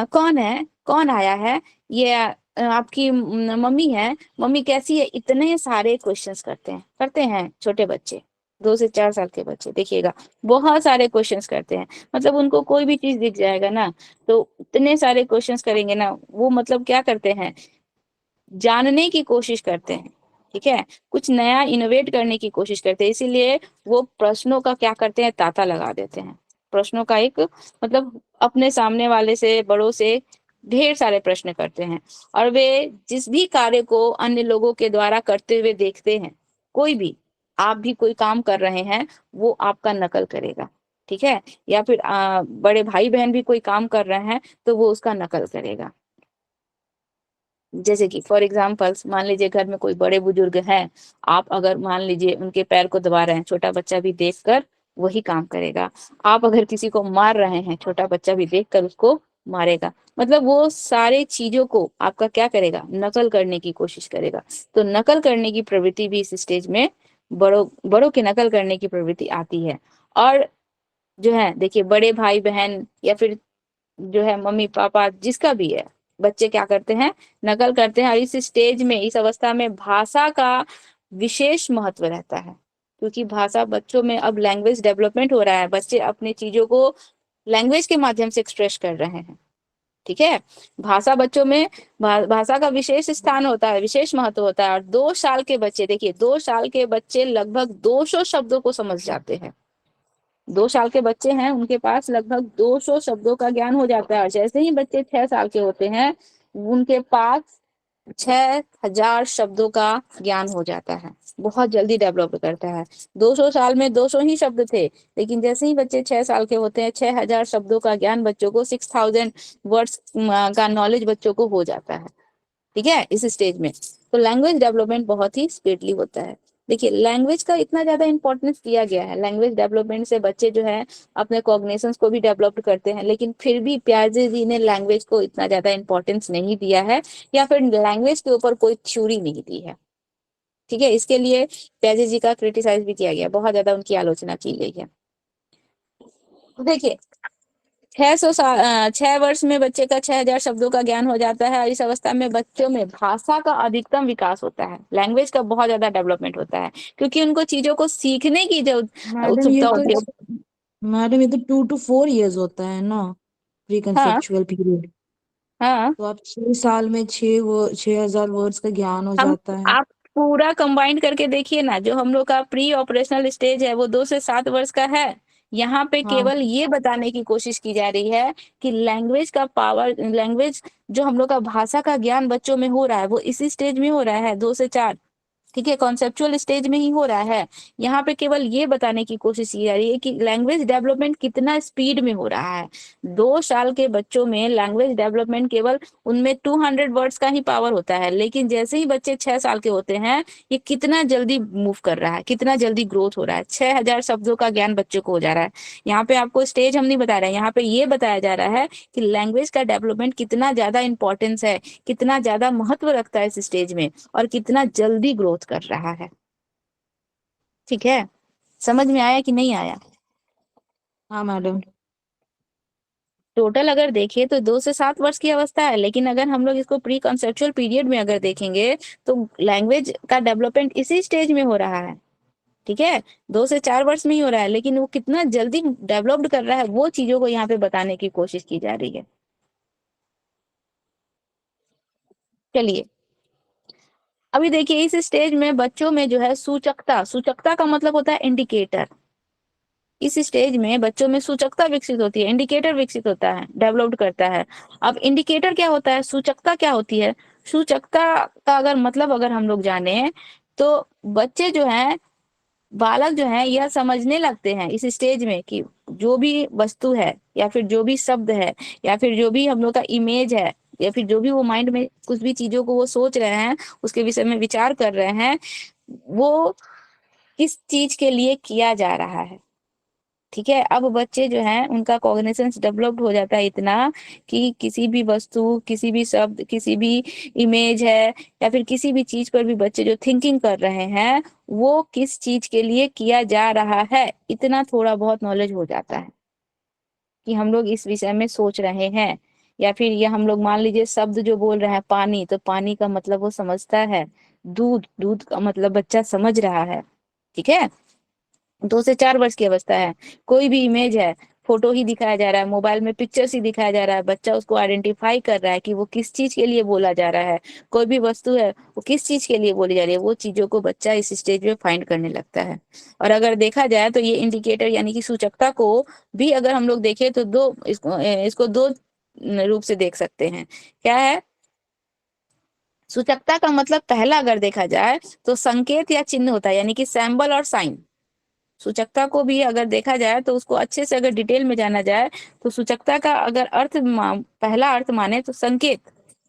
कौन है, कौन आया है, ये आपकी मम्मी है, मम्मी कैसी है, इतने सारे क्वेश्चंस करते हैं छोटे बच्चे, 2 से 4 साल के बच्चे। देखिएगा बहुत सारे क्वेश्चंस करते हैं, मतलब उनको कोई भी चीज दिख जाएगा ना तो इतने सारे क्वेश्चंस करेंगे ना वो, मतलब क्या करते हैं, जानने की कोशिश करते हैं। ठीक है, कुछ नया इनोवेट करने की कोशिश करते हैं, इसीलिए वो प्रश्नों का क्या करते हैं, तांता लगा देते हैं। प्रश्नों का एक मतलब अपने सामने वाले से, बड़ों से ढेर सारे प्रश्न करते हैं। और वे जिस भी कार्य को अन्य लोगों के द्वारा करते हुए देखते हैं, कोई भी, आप भी कोई काम कर रहे हैं वो आपका नकल करेगा। ठीक है, या फिर बड़े भाई बहन भी कोई काम कर रहे हैं तो वो उसका नकल करेगा। जैसे कि फॉर एग्जाम्पल, मान लीजिए घर में कोई बड़े बुजुर्ग हैं, आप अगर मान लीजिए उनके पैर को दबा रहे हैं, छोटा बच्चा भी देखकर वही काम करेगा। आप अगर किसी को मार रहे हैं, छोटा बच्चा भी देखकर उसको मारेगा। मतलब वो सारे चीजों को आपका क्या करेगा, नकल करने की कोशिश करेगा। तो नकल करने की प्रवृत्ति भी इस स्टेज में बड़ों की नकल करने की प्रवृत्ति आती है। और जो है देखिए, बड़े भाई बहन या फिर जो है मम्मी पापा, जिसका भी है, बच्चे क्या करते हैं, नकल करते हैं। और इस स्टेज में, इस अवस्था में भाषा का विशेष महत्व रहता है, क्योंकि भाषा, बच्चों में अब लैंग्वेज डेवलपमेंट हो रहा है, बच्चे अपनी चीजों को लैंग्वेज के माध्यम से एक्सप्रेस कर रहे हैं। ठीक है, भाषा बच्चों में, भाषा का विशेष स्थान होता है, विशेष महत्व होता है। और 2 साल के बच्चे, देखिए 2 साल के बच्चे लगभग 200 शब्दों को समझ जाते हैं। 2 साल के बच्चे हैं, उनके पास लगभग 200 शब्दों का ज्ञान हो जाता है। और जैसे ही बच्चे 6 साल के होते हैं, उनके पास 6000 शब्दों का ज्ञान हो जाता है, बहुत जल्दी डेवलप करता है। 200 साल में 200 ही शब्द थे, लेकिन जैसे ही बच्चे 6 साल के होते हैं, 6000 शब्दों का ज्ञान बच्चों को, 6000 वर्ड्स का नॉलेज बच्चों को हो जाता है। ठीक है, इस स्टेज में। तो लैंग्वेज डेवलपमेंट बहुत ही स्पीडली होता है। देखिए लैंग्वेज का इतना ज्यादा इंपॉर्टेंस दिया गया है, लैंग्वेज डेवलपमेंट से बच्चे जो है अपने कॉग्निशंस को भी डेवलप करते हैं, लेकिन फिर भी प्याजे जी ने लैंग्वेज को इतना ज्यादा इंपॉर्टेंस नहीं दिया है, या फिर लैंग्वेज के ऊपर कोई थ्योरी नहीं दी है। ठीक है, इसके लिए प्याजे जी का क्रिटिसाइज भी किया गया, बहुत ज्यादा उनकी आलोचना की गई है। देखिए 6 वर्ष में बच्चे का 6000 शब्दों का ज्ञान हो जाता है, और इस अवस्था में बच्चों में भाषा का अधिकतम विकास होता है, लैंग्वेज का बहुत ज्यादा डेवलपमेंट होता है, क्योंकि उनको चीजों को सीखने की जो मैडम ये उत्सुकता तो होती है। मैडम ये तो 2 to 4 years होता है ना, प्री हाँ कंसेप्चुअल पीरियड। हाँ, तो आप 6 साल में 6,000 वर्ड्स का ज्ञान हो हम जाता है। आप पूरा कंबाइंड करके देखिए ना, जो हम लोग का प्री ऑपरेशनल स्टेज है वो 2 से 7 वर्ष का है। यहाँ पे हाँ केवल ये बताने की कोशिश की जा रही है कि लैंग्वेज का पावर, लैंग्वेज जो हम लोग का भाषा का ज्ञान बच्चों में हो रहा है वो इसी स्टेज में हो रहा है, 2 से 4। ठीक है, कॉन्सेप्चुअल स्टेज में ही हो रहा है। यहाँ पे केवल ये बताने की कोशिश की जा रही है कि लैंग्वेज डेवलपमेंट कितना स्पीड में हो रहा है। 2 साल के बच्चों में लैंग्वेज डेवलपमेंट केवल उनमें 200 वर्ड्स का ही पावर होता है, लेकिन जैसे ही बच्चे 6 साल के होते हैं ये कितना जल्दी मूव कर रहा है, कितना जल्दी ग्रोथ हो रहा है। 6000 शब्दों का ज्ञान बच्चों को हो जा रहा है। यहाँ पे आपको स्टेज हम नहीं बता रहे हैं, यहाँ पे ये बताया जा रहा है कि लैंग्वेज का डेवलपमेंट कितना ज्यादा इंपॉर्टेंस है, कितना ज्यादा महत्व रखता है इस स्टेज में, और कितना जल्दी ग्रोथ कर रहा है। ठीक है, समझ में आया कि नहीं आया? हाँ मैडम। टोटल अगर देखें तो 2 से 7 वर्ष की अवस्था है, लेकिन अगर हम लोग इसको प्री कॉन्सेप्चुअल पीरियड में अगर देखेंगे तो लैंग्वेज का डेवलपमेंट इसी स्टेज में हो रहा है। ठीक है, 2 से 4 वर्ष में ही हो रहा है, लेकिन वो कितना जल्दी डेवलप्ड कर रहा है वो चीजों को यहाँ पे बताने की कोशिश की जा रही है। चलिए अभी देखिए इस स्टेज में बच्चों में जो है सूचकता, सूचकता का मतलब होता है इंडिकेटर। इस स्टेज में बच्चों में सूचकता विकसित होती है, इंडिकेटर विकसित होता है, डेवलप्ड करता है। अब इंडिकेटर क्या होता है, सूचकता क्या होती है? सूचकता का अगर मतलब अगर हम लोग जाने तो बच्चे जो हैं, बालक जो है यह समझने लगते हैं इस स्टेज में कि जो भी वस्तु है या फिर जो भी शब्द है या फिर जो भी हम लोग का इमेज है या फिर जो भी वो माइंड में कुछ भी चीजों को वो सोच रहे हैं, उसके विषय में विचार कर रहे हैं, वो किस चीज के लिए किया जा रहा है। ठीक है, अब बच्चे जो हैं उनका कॉग्निशंस डेवलप्ड हो जाता है इतना कि किसी भी वस्तु, किसी भी शब्द, किसी भी इमेज है या फिर किसी भी चीज पर भी बच्चे जो थिंकिंग कर रहे हैं वो किस चीज के लिए किया जा रहा है, इतना थोड़ा बहुत नॉलेज हो जाता है कि हम लोग इस विषय में सोच रहे हैं। या फिर ये हम लोग मान लीजिए शब्द जो बोल रहे हैं पानी, तो पानी का मतलब वो समझता है, दूध, दूध का मतलब बच्चा समझ रहा है। ठीक है, 2 से 4 वर्ष की अवस्था है। कोई भी इमेज है, फोटो ही दिखाया जा रहा है, मोबाइल में पिक्चर्स ही दिखाया जा रहा है, बच्चा उसको आइडेंटिफाई कर रहा है कि वो किस चीज के लिए बोला जा रहा है। कोई भी वस्तु है वो किस चीज के लिए बोली जा रही है, वो चीजों को बच्चा इस स्टेज में फाइंड करने लगता है। और अगर देखा जाए तो ये इंडिकेटर यानी कि सूचकता को भी अगर हम लोग देखें तो इसको दो रूप से देख सकते हैं। क्या है सूचकता का मतलब? पहला अगर देखा जाए तो संकेत या चिन्ह होता है, यानी कि सैंबल और साइन। सूचकता को भी अगर देखा जाए तो उसको अच्छे से अगर डिटेल में जाना जाए तो सूचकता का अगर पहला अर्थ माने तो संकेत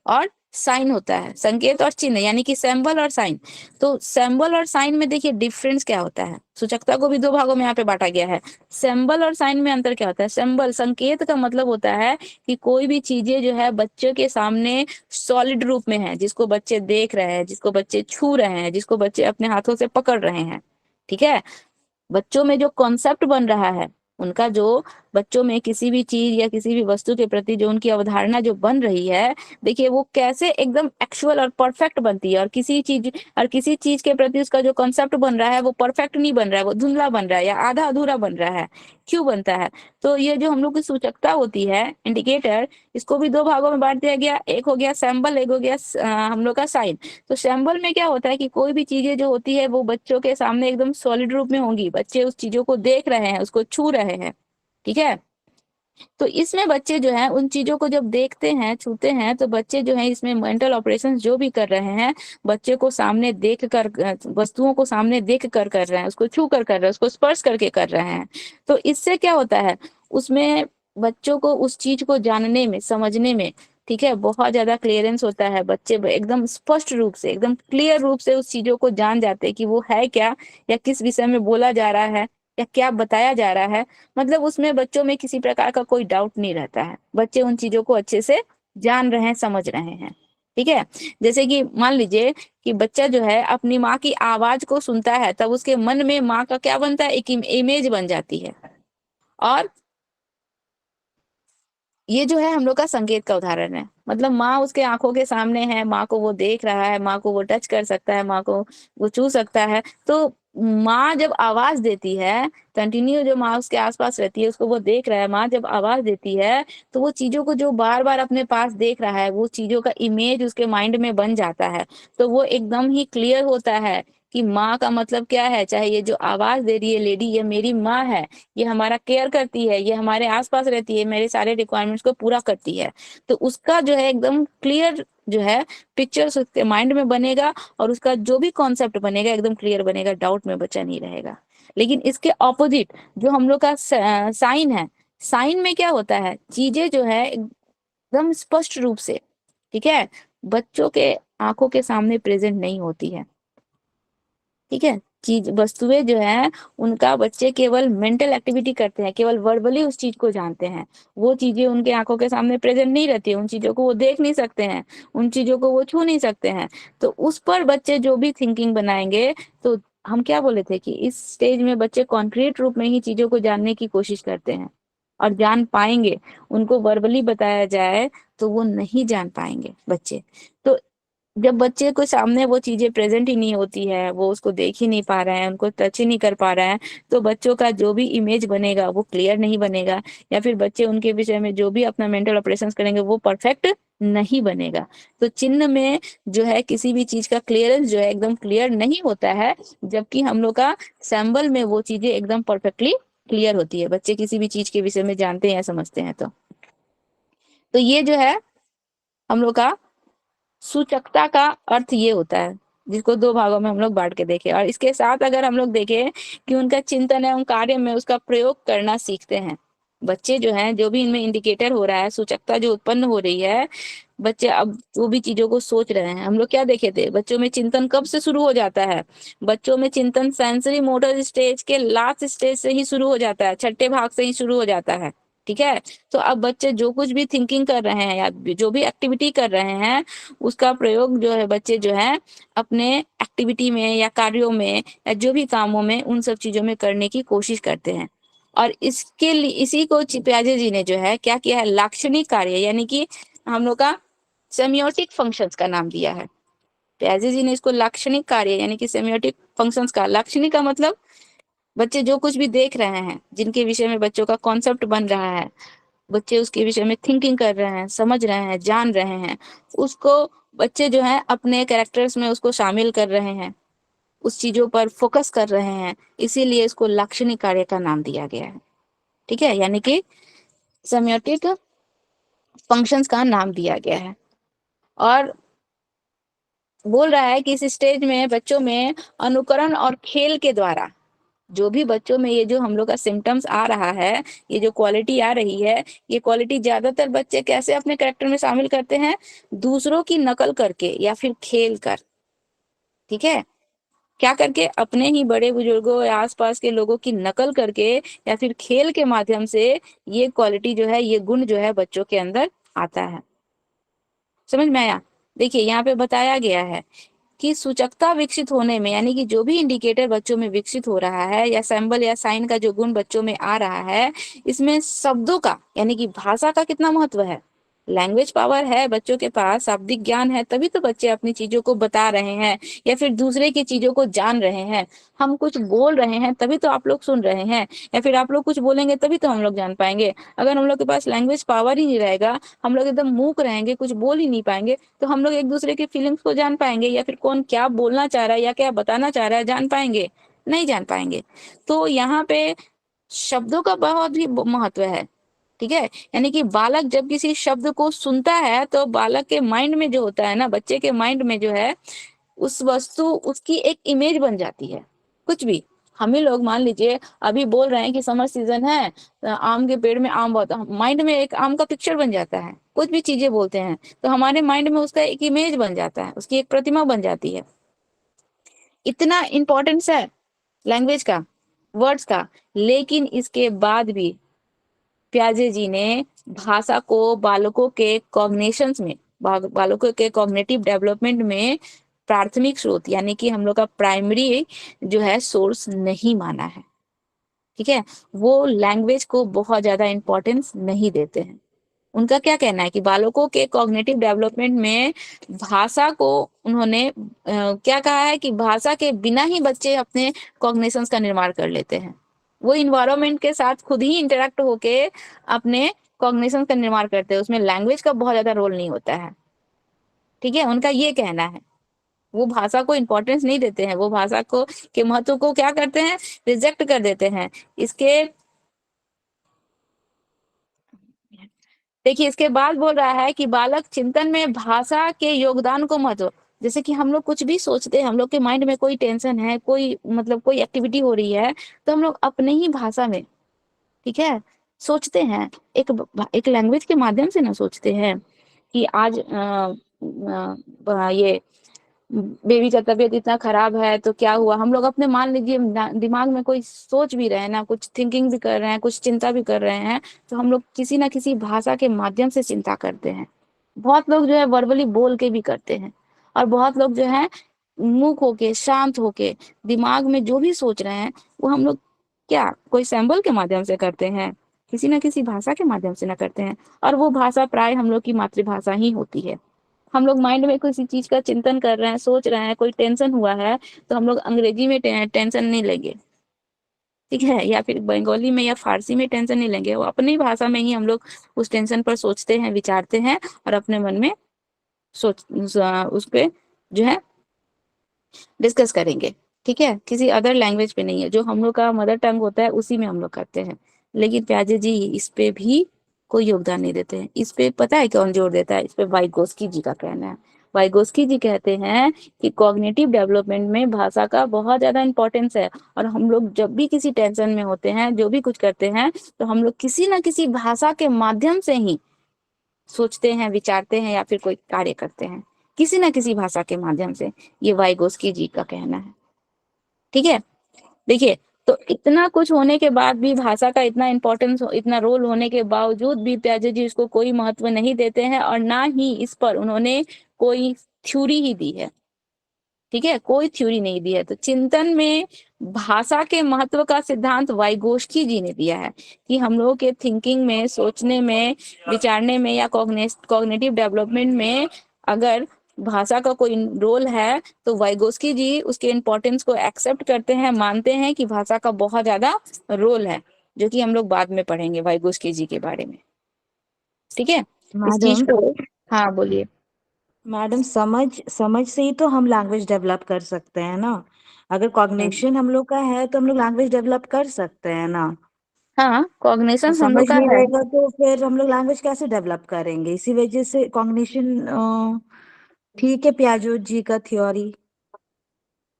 और साइन होता है, संकेत और चिन्ह यानी कि सैंबल और साइन। तो सैंबल और साइन में देखिए डिफरेंस क्या होता है। सूचकता को भी 2 भागों में यहाँ पे बांटा गया है। सैंबल और साइन में अंतर क्या होता है? सैंबल, संकेत का मतलब होता है कि कोई भी चीजें जो है बच्चों के सामने सॉलिड रूप में है, जिसको बच्चे देख रहे हैं, जिसको बच्चे छू रहे हैं, जिसको बच्चे अपने हाथों से पकड़ रहे हैं। ठीक है, बच्चों में जो कॉन्सेप्ट बन रहा है, उनका जो बच्चों में किसी भी चीज या किसी भी वस्तु के प्रति जो उनकी अवधारणा जो बन रही है, देखिए वो कैसे एकदम एक्चुअल और परफेक्ट बनती है। और किसी चीज के प्रति उसका जो कॉन्सेप्ट बन रहा है वो परफेक्ट नहीं बन रहा है, वो धुंधला बन रहा है या आधा अधूरा बन रहा है। क्यों बनता है? तो ये जो हम लोग की सूचकता होती है, इंडिकेटर, इसको भी 2 भागों में बांट दिया गया। एक हो गया सैंबल, एक हो गया हम लोग का साइन। तो सैंबल में क्या होता है कि कोई भी चीजें जो होती है वो बच्चों के सामने एकदम सॉलिड रूप में होंगी, बच्चे उस चीजों को देख रहे हैं, उसको छू रहे हैं। ठीक है, तो इसमें बच्चे जो हैं उन चीजों को जब देखते हैं, छूते हैं, तो बच्चे जो हैं इसमें मेंटल ऑपरेशन जो भी कर रहे हैं, बच्चे को सामने देख कर, वस्तुओं को सामने देख कर रहे हैं, उसको छू कर रहे हैं, उसको स्पर्श करके कर रहे हैं। तो इससे क्या होता है, उसमें बच्चों को उस चीज को जानने में, समझने में ठीक है, बहुत ज्यादा क्लियरेंस होता है, बच्चे एकदम स्पष्ट रूप से, एकदम क्लियर रूप से उस चीजों को जान जाते हैं कि वो है क्या, या किस विषय में बोला जा रहा है, या क्या बताया जा रहा है। मतलब उसमें बच्चों में किसी प्रकार का कोई डाउट नहीं रहता है, बच्चे उन चीजों को अच्छे से जान रहे हैं, समझ रहे हैं। ठीक है, जैसे कि मान लीजिए कि बच्चा जो है अपनी माँ की आवाज को सुनता है, तब उसके मन में माँ का क्या बनता है, एक इमेज बन जाती है। और ये जो है हम लोग का संकेत का उदाहरण है, मतलब माँ उसके आंखों के सामने है, माँ को वो देख रहा है, माँ को वो टच कर सकता है, माँ को वो छू सकता है। तो माँ जब आवाज देती है, कंटिन्यू जो माँ उसके आसपास रहती है उसको वो देख रहा है, माँ जब आवाज देती है तो वो चीजों को जो बार बार अपने पास देख रहा है, वो चीजों का इमेज उसके माइंड में बन जाता है। तो वो एकदम ही क्लियर होता है कि माँ का मतलब क्या है, चाहे ये जो आवाज दे रही है लेडी, ये मेरी माँ है, ये हमारा केयर करती है, ये हमारे आसपास रहती है, मेरे सारे रिक्वायरमेंट्स को पूरा करती है। तो उसका जो है एकदम क्लियर जो है पिक्चर्स उसके माइंड में बनेगा, और उसका जो भी कॉन्सेप्ट बनेगा एकदम क्लियर बनेगा, डाउट में बचा नहीं रहेगा। लेकिन इसके ऑपोजिट जो हम लोग का साइन है, साइन में क्या होता है, चीजें जो है एकदम स्पष्ट रूप से, ठीक है, बच्चों के आंखों के सामने प्रेजेंट नहीं होती है। ठीक है, चीज वस्तुएं जो है उनका बच्चे केवल मेंटल एक्टिविटी करते हैं, केवल वर्बली उस चीज को जानते हैं, वो चीजें उनके आंखों के सामने प्रेजेंट नहीं रहती है, उन चीजों को वो देख नहीं सकते हैं, उन चीजों को वो छू नहीं सकते हैं। तो उस पर बच्चे जो भी थिंकिंग बनाएंगे, तो हम क्या बोले थे कि इस स्टेज में बच्चे कॉन्क्रीट रूप में ही चीजों को जानने की कोशिश करते हैं और जान पाएंगे। उनको वर्बली बताया जाए तो वो नहीं जान पाएंगे बच्चे। तो जब बच्चे को सामने वो चीजें प्रेजेंट ही नहीं होती है, वो उसको देख ही नहीं पा रहे हैं, उनको टच ही नहीं कर पा रहे हैं, तो बच्चों का जो भी इमेज बनेगा वो क्लियर नहीं बनेगा, या फिर बच्चे उनके विषय में जो भी अपना मेंटल ऑपरेशंस करेंगे वो परफेक्ट नहीं बनेगा। तो चिन्ह में जो है किसी भी चीज का क्लियरेंस जो है एकदम क्लियर नहीं होता है, जबकि हम लोग का सैम्बल में वो चीजें एकदम परफेक्टली क्लियर होती है, बच्चे किसी भी चीज के विषय में जानते हैं या समझते हैं। तो ये जो है हम लोग का सूचकता का अर्थ ये होता है, जिसको दो भागों में हम लोग बांट के देखें। और इसके साथ अगर हम लोग देखें कि उनका चिंतन एवं कार्य में उसका प्रयोग करना सीखते हैं बच्चे, जो हैं जो भी इनमें इंडिकेटर हो रहा है, सूचकता जो उत्पन्न हो रही है, बच्चे अब वो भी चीजों को सोच रहे हैं। हम लोग क्या देखे थे, बच्चों में चिंतन कब से शुरू हो जाता है, बच्चों में चिंतन सेंसरी मोटर स्टेज के लास्ट स्टेज से ही शुरू हो जाता है, छठे भाग से ही शुरू हो जाता है। ठीक है, तो अब बच्चे जो कुछ भी थिंकिंग कर रहे हैं या जो भी एक्टिविटी कर रहे हैं, उसका प्रयोग जो है बच्चे जो है अपने एक्टिविटी में या कार्यों में या जो भी कामों में, उन सब चीजों में करने की कोशिश करते हैं। और इसके लिए इसी को पियाजे जी ने जो है क्या किया है, लाक्षणिक कार्य, यानी कि हम लोग का सेमियोटिक फंक्शंस का नाम दिया है। पियाजे जी ने इसको लाक्षणिक कार्य यानी कि सेमियोटिक फंक्शंस का, लाक्षणिक का मतलब बच्चे जो कुछ भी देख रहे हैं, जिनके विषय में बच्चों का कॉन्सेप्ट बन रहा है, बच्चे उसके विषय में थिंकिंग कर रहे हैं, समझ रहे हैं, जान रहे हैं, उसको बच्चे जो है अपने कैरेक्टर्स में उसको शामिल कर रहे हैं, उस चीजों पर फोकस कर रहे हैं, इसीलिए इसको लाक्षणिक कार्य का नाम दिया गया है। ठीक है, यानी कि सेमियोटिक फंक्शंस का नाम दिया गया है। और बोल रहा है कि इस स्टेज में बच्चों में अनुकरण और खेल के द्वारा जो भी बच्चों में ये जो हम लोग का सिम्टम्स आ रहा है, ये जो क्वालिटी आ रही है, ये क्वालिटी ज्यादातर बच्चे कैसे अपने कैरेक्टर में शामिल करते हैं, दूसरों की नकल करके या फिर खेल कर। ठीक है, क्या करके, अपने ही बड़े बुजुर्गों या आसपास के लोगों की नकल करके या फिर खेल के माध्यम से ये क्वालिटी जो है, ये गुण जो है बच्चों के अंदर आता है। समझ में आया? देखिए यहाँ पे बताया गया है कि सूचकता विकसित होने में, यानी कि जो भी इंडिकेटर बच्चों में विकसित हो रहा है या सिंबल या साइन का जो गुण बच्चों में आ रहा है, इसमें शब्दों का यानी कि भाषा का कितना महत्व है। लैंग्वेज पावर है बच्चों के पास, शाब्दिक ज्ञान है, तभी तो बच्चे अपनी चीजों को बता रहे हैं या फिर दूसरे की चीजों को जान रहे हैं। हम कुछ बोल रहे हैं तभी तो आप लोग सुन रहे हैं, या फिर आप लोग कुछ बोलेंगे तभी तो हम लोग जान पाएंगे। अगर हम लोग के पास लैंग्वेज पावर ही नहीं रहेगा, हम लोग एकदम मूक रहेंगे, कुछ बोल ही नहीं पाएंगे, तो हम लोग एक दूसरे की फीलिंग्स को जान पाएंगे या फिर कौन क्या बोलना चाह रहा है या क्या बताना चाह रहा है जान पाएंगे? नहीं जान पाएंगे। तो यहाँ पे शब्दों का बहुत ही महत्व है। ठीक है, यानी कि बालक जब किसी शब्द को सुनता है तो बालक के माइंड में जो होता है ना, बच्चे के माइंड में जो है, उस वस्तु उसकी एक इमेज बन जाती है। कुछ भी हम ही लोग मान लीजिए अभी बोल रहे हैं कि समर सीजन है, आम के पेड़ में आम बहुत, माइंड में एक आम का पिक्चर बन जाता है, कुछ भी चीजें बोलते हैं तो हमारे माइंड में उसका एक इमेज बन जाता है, उसकी एक प्रतिमा बन जाती है। इतना इम्पोर्टेंस है लैंग्वेज का, वर्ड्स का। लेकिन इसके बाद भी प्याजे जी ने भाषा को बालकों के कॉग्निशंस में, बालकों के कॉग्निटिव डेवलपमेंट में प्राथमिक स्रोत यानी कि हम लोग का प्राइमरी जो है सोर्स नहीं माना है। ठीक है, वो लैंग्वेज को बहुत ज्यादा इंपॉर्टेंस नहीं देते हैं। उनका क्या कहना है कि बालकों के कॉग्निटिव डेवलपमेंट में भाषा को उन्होंने क्या कहा है कि भाषा के बिना ही बच्चे अपने कॉग्निशंस का निर्माण कर लेते हैं। वो इन्वायरमेंट के साथ खुद ही इंटरेक्ट होके अपने कॉग्निशंस का निर्माण करते हैं, उसमें लैंग्वेज का बहुत ज्यादा रोल नहीं होता है। ठीक है, उनका ये कहना है। वो भाषा को इम्पोर्टेंस नहीं देते हैं, वो भाषा को के महत्व को क्या करते हैं, रिजेक्ट कर देते हैं। इसके देखिए, इसके बाद बोल रहा है कि बालक चिंतन में भाषा के योगदान को महत्व, जैसे कि हम लोग कुछ भी सोचते हैं, हम लोग के माइंड में कोई टेंशन है, कोई मतलब कोई एक्टिविटी हो रही है, तो हम लोग अपने ही भाषा में, ठीक है, सोचते हैं। एक लैंग्वेज के माध्यम से ना सोचते हैं कि आज ये बेबी का तबीयत इतना खराब है तो क्या हुआ। हम लोग अपने मान लीजिए दिमाग में कोई सोच भी रहे हैं ना, कुछ थिंकिंग भी कर रहे हैं, कुछ चिंता भी कर रहे हैं, तो हम लोग किसी ना किसी भाषा के माध्यम से चिंता करते हैं। बहुत लोग जो है वर्बली बोल के भी करते हैं, और बहुत लोग जो है मूक होके, शांत होके, दिमाग में जो भी सोच रहे हैं वो हम लोग क्या कोई सिंबल के माध्यम से करते हैं, किसी ना किसी भाषा के माध्यम से ना करते हैं। और वो भाषा प्राय हम लोग की मातृभाषा ही होती है। हम लोग माइंड में किसी चीज का चिंतन कर रहे हैं, सोच रहे हैं, कोई टेंशन हुआ है, तो हम लोग अंग्रेजी में टेंशन नहीं लेंगे, ठीक है, या फिर बंगाली में या फारसी में टेंशन नहीं लेंगे। वो अपनी भाषा में ही हम लोग उस टेंशन पर सोचते हैं, विचारते हैं, और अपने मन में उस पे जो है डिस्कस करेंगे। ठीक है, किसी अदर लैंग्वेज पे नहीं है, जो हम लोग का मदर टंग होता है उसी में हम लोग करते हैं। लेकिन प्याजे जी इस पे भी कोई योगदान नहीं देते हैं। इस पे पता है कौन जोर देता है? इस पे वाइगोस्की जी का कहना है। वाइगोस्की जी कहते हैं कि कॉग्निटिव डेवलपमेंट में भाषा का बहुत ज्यादा इंपॉर्टेंस है, और हम लोग जब भी किसी टेंशन में होते हैं, जो भी कुछ करते हैं, तो हम लोग किसी ना किसी भाषा के माध्यम से ही सोचते हैं, विचारते हैं, या फिर कोई कार्य करते हैं, किसी ना किसी भाषा के माध्यम से। ये वाइगोस्की जी का कहना है। ठीक है, देखिए, तो इतना कुछ होने के बाद भी, भाषा का इतना इंपॉर्टेंस, इतना रोल होने के बावजूद भी प्याजे जी इसको कोई महत्व नहीं देते हैं, और ना ही इस पर उन्होंने कोई थ्योरी ही दी है। ठीक है, कोई थ्योरी नहीं दी है। तो चिंतन में भाषा के महत्व का सिद्धांत वाइगोस्की जी ने दिया है कि हम लोगों के थिंकिंग में, सोचने में, विचारने में, या कॉग्निटिव डेवलपमेंट में अगर भाषा का कोई रोल है, तो वाइगोस्की जी उसके इम्पोर्टेंस को एक्सेप्ट करते हैं, मानते हैं कि भाषा का बहुत ज्यादा रोल है, जो कि हम लोग बाद में पढ़ेंगे वाइगोस्की जी के बारे में। ठीक है, इस चीज मैडम को, हाँ बोलिए। मैडम समझ समझ से ही तो हम लैंग्वेज डेवलप कर सकते हैं ना। अगर कॉग्निशन हम लोग का है तो हम लोग लैंग्वेज डेवलप कर सकते हैं ना। हाँ, और कॉग्निशन हम समझ लोग का नहीं है। रहेगा तो फिर हम लोग लैंग्वेज कैसे डेवलप करेंगे? इसी वजह से कॉग्निशन ठीक है, पियाजो जी का थ्योरी।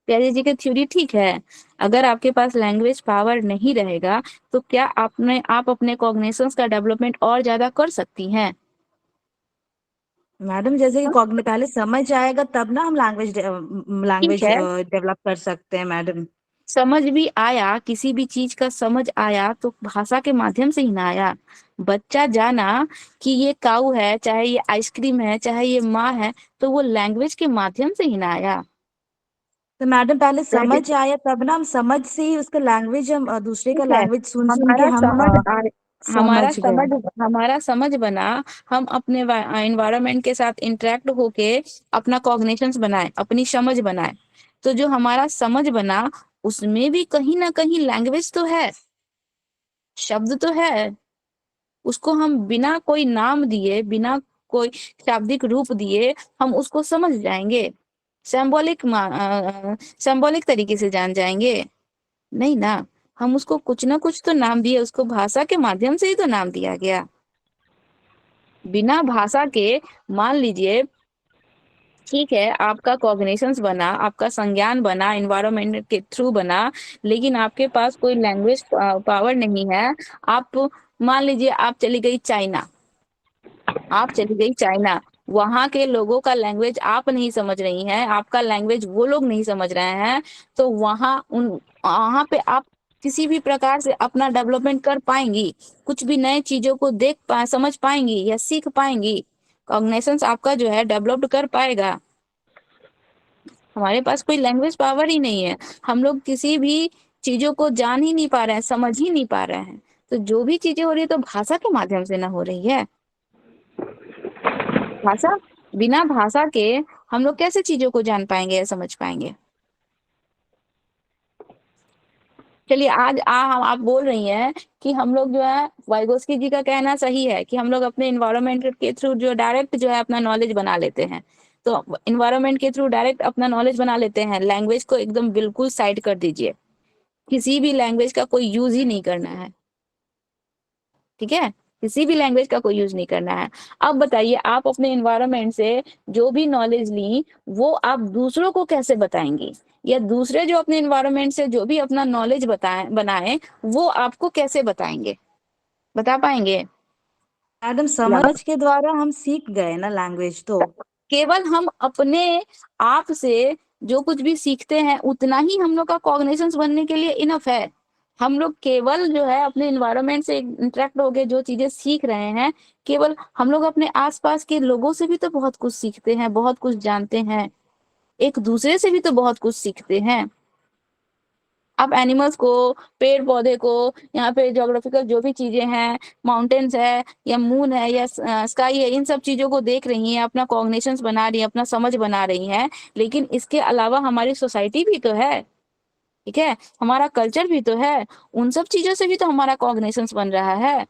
प्यारे जी की थ्योरी ठीक है। अगर आपके पास लैंग्वेज पावर नहीं रहेगा, तो क्या आप अपने कॉग्निशंस का डेवलपमेंट और ज्यादा कर सकती हैं? मैडम जैसे कि कॉग्नि पहले समझ आएगा तब ना हम लैंग्वेज ठीक लैंग्वेज है, डेवलप कर सकते हैं मैडम। समझ भी आया, किसी भी चीज का समझ आया तो भाषा के माध्यम से ही ना आया। बच्चा जाना कि ये काऊ है, चाहे ये आइसक्रीम है, चाहे ये माँ है, तो वो लैंग्वेज के माध्यम से ही ना आया। तो मैडम पहले Right? समझ आया तब ना हम समझ से ही उसका लैंग्वेज, हम दूसरे का ठीक है, लैंग्वेज सुन सुन के हमारा हम समझ आ समझ गए। हमारा समझ बना, हम अपने एनवायरनमेंट के साथ इंटरेक्ट होके अपना कॉग्निशंस बनाए, अपनी समझ बनाए। तो जो हमारा समझ बना, उसमें भी कहीं ना कहीं लैंग्वेज तो है, शब्द तो है। उसको हम बिना कोई नाम दिए, बिना कोई शाब्दिक रूप दिए, हम उसको समझ जाएंगे, सिंबॉलिक तरीके से जान जाएंगे? नहीं ना। हम उसको कुछ ना कुछ तो नाम दिए, उसको भाषा के माध्यम से ही तो नाम दिया गया। बिना भाषा के, मान लीजिए ठीक है, आपका कॉग्निशंस बना, आपका संज्ञान बना, एनवायरनमेंट के थ्रू बना, लेकिन आपके पास कोई लैंग्वेज पावर नहीं है। आप मान लीजिए आप चली गई चाइना, आप चली गई चाइना, वहां के लोगों का लैंग्वेज आप नहीं समझ रही हैं, आपका लैंग्वेज वो लोग नहीं समझ रहे हैं, तो वहां पे आप किसी भी प्रकार से अपना डेवलपमेंट कर पाएंगी? कुछ भी नए चीजों को समझ पाएंगी या सीख पाएंगी? कॉग्निशंस आपका जो है डेवलप्ड कर पाएगा? हमारे पास कोई लैंग्वेज पावर ही नहीं है, हम लोग किसी भी चीजों को जान ही नहीं पा रहे हैं, समझ ही नहीं पा रहे हैं। तो जो भी चीजें हो रही है तो भाषा के माध्यम से ना हो रही है। भाषा, बिना भाषा के हम लोग कैसे चीजों को जान पाएंगे या समझ पाएंगे? चलिए आज आप बोल रही हैं कि हम लोग जो है, वाइगोस्की जी का कहना सही है कि हम लोग अपने इन्वायरमेंट के थ्रू जो डायरेक्ट जो है अपना नॉलेज बना लेते हैं। तो इन्वायरमेंट के थ्रू डायरेक्ट अपना नॉलेज बना लेते हैं, लैंग्वेज को एकदम बिल्कुल साइड कर दीजिए, किसी भी लैंग्वेज का कोई यूज ही नहीं करना है, ठीक है? किसी भी लैंग्वेज का कोई यूज नहीं करना है। अब बताइए, आप अपने इन्वायरमेंट से जो भी नॉलेज ली वो आप दूसरों को कैसे बताएंगी, या दूसरे जो अपने इन्वायरमेंट से जो भी अपना नॉलेज बनाए वो आपको कैसे बताएंगे? बता पाएंगे? मैडम समझ के द्वारा हम सीख गए ना लैंग्वेज तो। केवल हम अपने आप से जो कुछ भी सीखते हैं उतना ही हम लोग का कॉग्निशंस बनने के लिए इनफ है। हम लोग केवल जो है अपने इन्वायरमेंट से इंटरेक्ट होके जो चीजें सीख रहे हैं, केवल हम लोग अपने आसपास के लोगों से भी तो बहुत कुछ सीखते हैं, बहुत कुछ जानते हैं, एक दूसरे से भी तो बहुत कुछ सीखते हैं। आप एनिमल्स को, पेड़ पौधे को, यहाँ पे ज्योग्राफिकल जो भी चीजें हैं, माउंटेन्स है या मून है या स्काई है, इन सब चीजों को देख रही हैं, अपना कॉग्निशंस बना रही हैं, अपना समझ बना रही हैं, लेकिन इसके अलावा हमारी सोसाइटी भी तो है, ठीक है? हमारा कल्चर भी तो है, उन सब चीजों से भी तो हमारा कॉग्निशंस बन रहा है।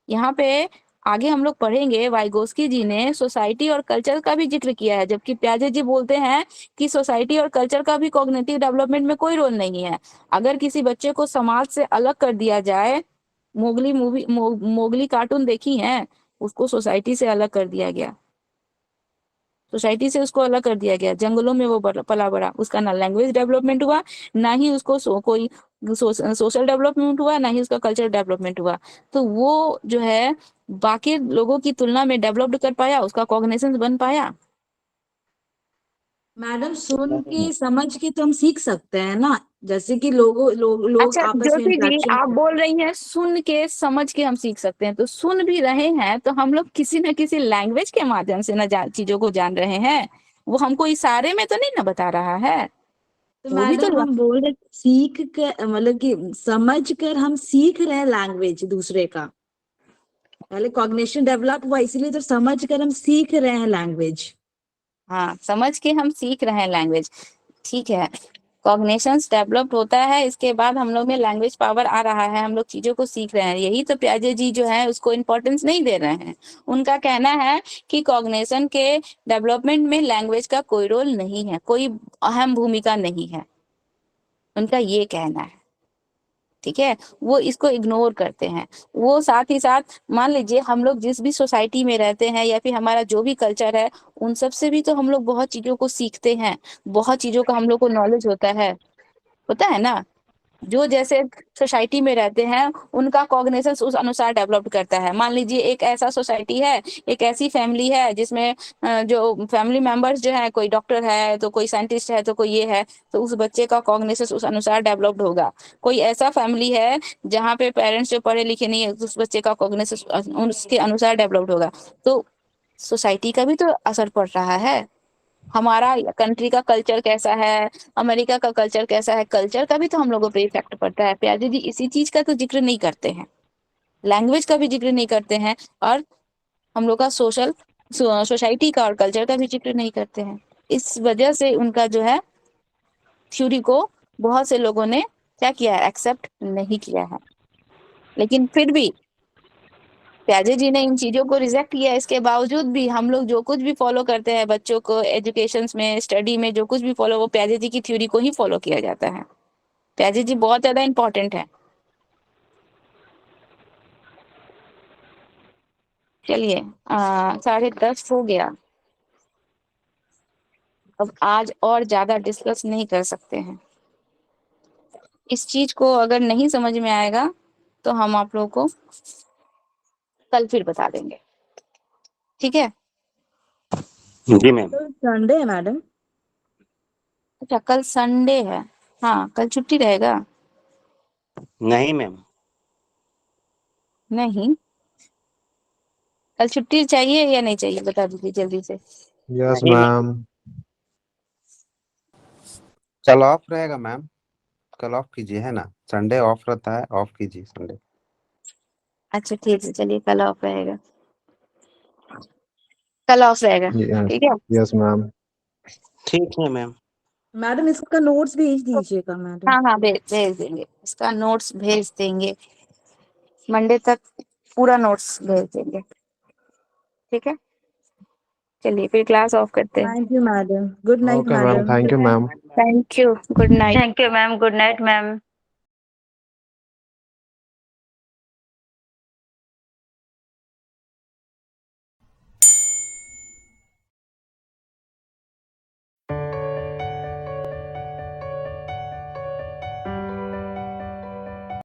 यहाँ पे आगे हम लोग पढ़ेंगे, वाइगोस्की जी ने सोसाइटी और कल्चर का भी जिक्र किया है, जबकि प्याजे जी बोलते हैं कि सोसाइटी और कल्चर का भी कॉग्निटिव डेवलपमेंट में कोई रोल नहीं है। अगर किसी बच्चे को समाज से अलग कर दिया जाए, मोगली कार्टून देखी है, उसको सोसाइटी से अलग कर दिया गया, सोसाइटी से उसको अलग कर दिया गया, जंगलों में वो पला बड़ा, उसका ना लैंग्वेज डेवलपमेंट हुआ, ना ही उसको कोई सोशल डेवलपमेंट हुआ, ना ही उसका कल्चर डेवलपमेंट हुआ। तो वो जो है बाकी लोगों की तुलना में डेवलप्ड कर पाया, उसका कॉग्निशंस बन पाया? मैडम सुन के समझ के तो हम सीख सकते हैं ना, जैसे कि लोग अच्छा आपस में ज्योति जी, इंटरेक्शन। आप बोल रही हैं सुन के समझ के हम सीख सकते हैं, तो सुन भी रहे हैं तो हम लोग किसी न किसी लैंग्वेज के माध्यम से ना चीजों को जान रहे हैं, वो हमको इशारे में तो नहीं ना बता रहा है, तो वो भी तो मैडम हम बोल रहे सीख कर, मतलब कि समझ कर हम सीख रहे हैं लैंग्वेज दूसरे का। पहले कॉग्निशन डेवलप हुआ, इसीलिए तो समझ कर हम सीख रहे हैं लैंग्वेज। हाँ, समझ के हम सीख रहे हैं लैंग्वेज, ठीक है। कॉग्निशंस डेवलप होता है, इसके बाद हम लोग में लैंग्वेज पावर आ रहा है, हम लोग चीजों को सीख रहे हैं। यही तो प्याजे जी जो है उसको इम्पोर्टेंस नहीं दे रहे हैं। उनका कहना है कि कॉग्निशन के डेवलपमेंट में लैंग्वेज का कोई रोल नहीं है, कोई अहम भूमिका नहीं है, उनका ये कहना है, ठीक है? वो इसको इग्नोर करते हैं। वो साथ ही साथ मान लीजिए हम लोग जिस भी सोसाइटी में रहते हैं या फिर हमारा जो भी कल्चर है, उन सब से भी तो हम लोग बहुत चीजों को सीखते हैं, बहुत चीजों का हम लोग को नॉलेज होता है ना? जो जैसे सोसाइटी में रहते हैं उनका कॉग्निशन उस अनुसार डेवलप करता है। मान लीजिए एक ऐसा सोसाइटी है, एक ऐसी फैमिली है जिसमें जो फैमिली मेंबर्स जो है, कोई डॉक्टर है तो कोई साइंटिस्ट है तो कोई ये है, तो उस बच्चे का कॉग्निशन उस अनुसार डेवलप्ड होगा। कोई ऐसा फैमिली है जहाँ पे पेरेंट्स जो पढ़े लिखे नहीं है, तो उस बच्चे का कॉग्निशन उसके अनुसार डेवलप्ड होगा। तो सोसाइटी का भी तो असर पड़ रहा है। हमारा कंट्री का कल्चर कैसा है, अमेरिका का कल्चर कैसा है, कल्चर का भी तो हम लोगों पे इफेक्ट पड़ता है। प्याजी जी इसी चीज का तो जिक्र नहीं करते हैं, लैंग्वेज का भी जिक्र नहीं करते हैं, और हम लोग का सोसाइटी का और कल्चर का भी जिक्र नहीं करते हैं। इस वजह से उनका जो है थ्योरी को बहुत से लोगों ने क्या किया है, एक्सेप्ट नहीं किया है। लेकिन फिर भी प्याजे जी ने इन चीजों को रिजेक्ट किया, इसके बावजूद भी हम लोग जो कुछ भी फॉलो करते हैं, बच्चों को एजुकेशन में, स्टडी में जो कुछ भी फॉलो, वो प्याजे जी की थ्योरी को ही फॉलो किया जाता है। प्याजे जी बहुत ज्यादा इंपॉर्टेंट है। चलिए 10:30 हो गया। अब आज और ज्यादा डिस्कस नहीं कर सकते हैं। इस चीज को अगर नहीं समझ में आएगा तो हम आप लोगों को कल फिर बता देंगे, ठीक है? जी मैम। कल संडे है मैडम। अच्छा, कल संडे है। हाँ, कल छुट्टी रहेगा? नहीं मैम। नहीं, कल छुट्टी चाहिए या नहीं चाहिए, बता दीजिए जल्दी से। यस नहीं मैम। कल ऑफ रहेगा मैम, कल ऑफ कीजिए, है ना, संडे ऑफ रहता है, ऑफ कीजिए संडे। अच्छा ठीक है, चलिए कल ऑफ रहेगा, कल ऑफ रहेगा, यस ठीक है? Yes ma'am. ठीक है मैम। मैडम इसका नोट्स भेज दीजिएगा मैडम। हाँ हाँ, भेज देंगे, इसका नोट्स भेज देंगे, मंडे तक पूरा नोट्स भेज देंगे, ठीक है? चलिए फिर क्लास ऑफ करते हैं। Thank you madam. Good night okay ma'am, madam. Thank you ma'am. Thank you, good night. Thank you ma'am, good night ma'am.